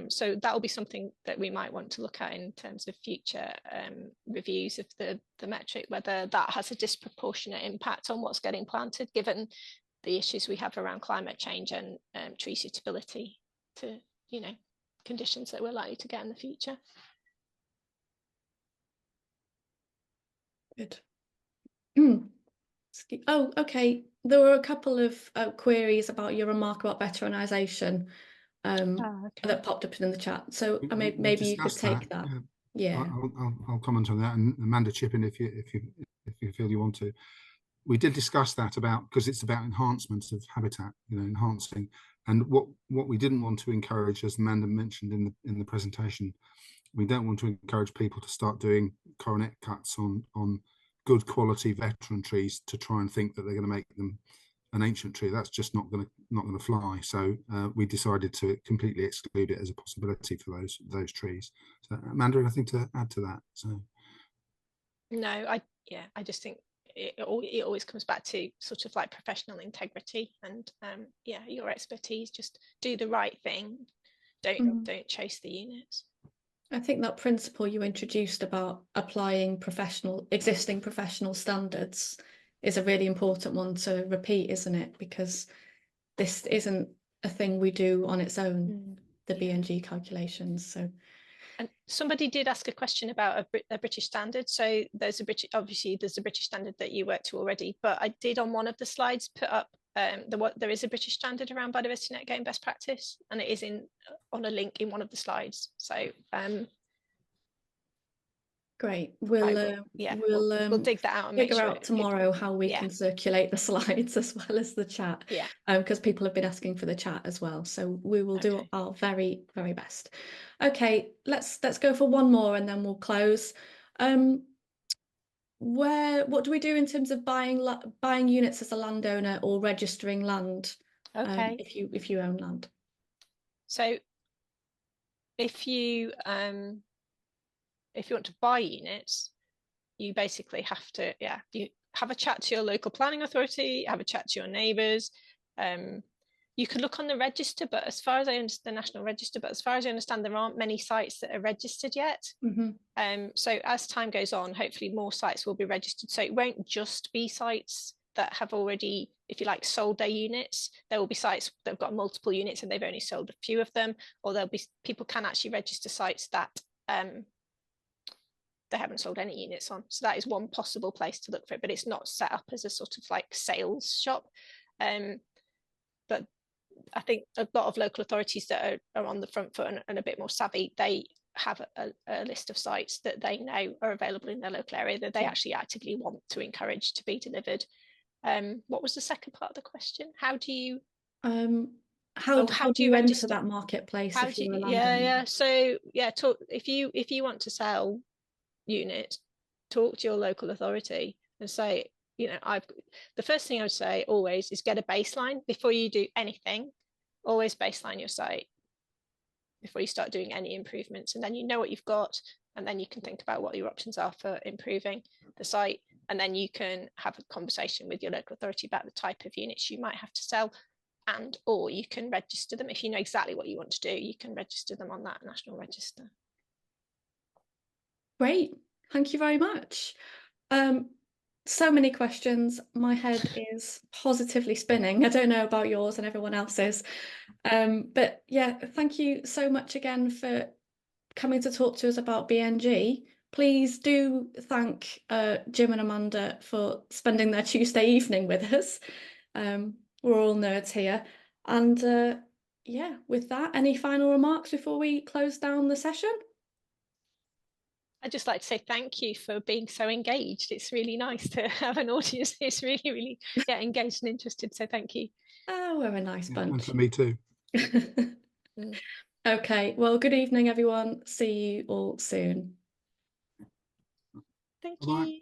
So that will be something that we might want to look at in terms of future reviews of the metric, whether that has a disproportionate impact on what's getting planted, given the issues we have around climate change and tree suitability to, you know, conditions that we're likely to get in the future. Good. Oh, okay. There were a couple of queries about your remark about veteranization that popped up in the chat. So maybe you could take that. Yeah. I'll comment on that, and Amanda, chip in if you feel you want to. We did discuss that because it's about enhancement of habitat, you know, enhancing, and what we didn't want to encourage, as Amanda mentioned in the presentation, we don't want to encourage people to start doing coronet cuts on good quality veteran trees to try and think that they're going to make them an ancient tree. That's just not going to fly. So we decided to completely exclude it as a possibility for those trees. So Amanda, anything to add to that? So no, I just think it always comes back to sort of like professional integrity and your expertise. Just do the right thing. Don't chase the units. I think that principle you introduced about applying existing professional standards is a really important one to repeat, isn't it? Because this isn't a thing we do on its own, the BNG calculations. So, and somebody did ask a question about a British standard. So there's a British standard that you worked to already, but I did on one of the slides put up there is a British standard around biodiversity net gain best practice, and it is on a link in one of the slides. So great. We'll dig that out and figure out tomorrow how we can circulate the slides as well as the chat. Yeah. Because people have been asking for the chat as well. So we will do our very, very best. Okay, let's go for one more and then we'll close. What do we do in terms of buying units as a landowner or registering land? Okay. If you own land. So if you want to buy units, you basically have to you have a chat to your local planning authority, have a chat to your neighbours. You can look on the register, but as far as I understand, the national register, but as far as I understand, there aren't many sites that are registered yet. So as time goes on, hopefully more sites will be registered. So it won't just be sites that have already, if you like, sold their units. There will be sites that have got multiple units and they've only sold a few of them, or there'll be people can actually register sites that they haven't sold any units on. So that is one possible place to look for it, but it's not set up as a sort of like sales shop. But I think a lot of local authorities that are on the front foot and a bit more savvy, they have a list of sites that they know are available in their local area that they actually actively want to encourage to be delivered. What was the second part of the question? How do you how do you enter that marketplace? So if you want to sell units, talk to your local authority and say, you know, the first thing I would say always is get a baseline before you do anything. Always baseline your site before you start doing any improvements, and then you know what you've got, and then you can think about what your options are for improving the site, and then you can have a conversation with your local authority about the type of units you might have to sell, and or you can register them. If you know exactly what you want to do, you can register them on that national register. Great, thank you very much. So many questions. My head is positively spinning. I don't know about yours and everyone else's. But yeah, thank you so much again for coming to talk to us about BNG. Please do thank Jim and Amanda for spending their Tuesday evening with us. We're all nerds here. And yeah, with that, any final remarks before we close down the session? I'd just like to say thank you for being so engaged. It's really nice to have an audience who's really, really engaged and interested. So thank you. Oh, we're a nice bunch. And for me too. Okay, well, good evening, everyone. See you all soon. Thank Bye-bye. you.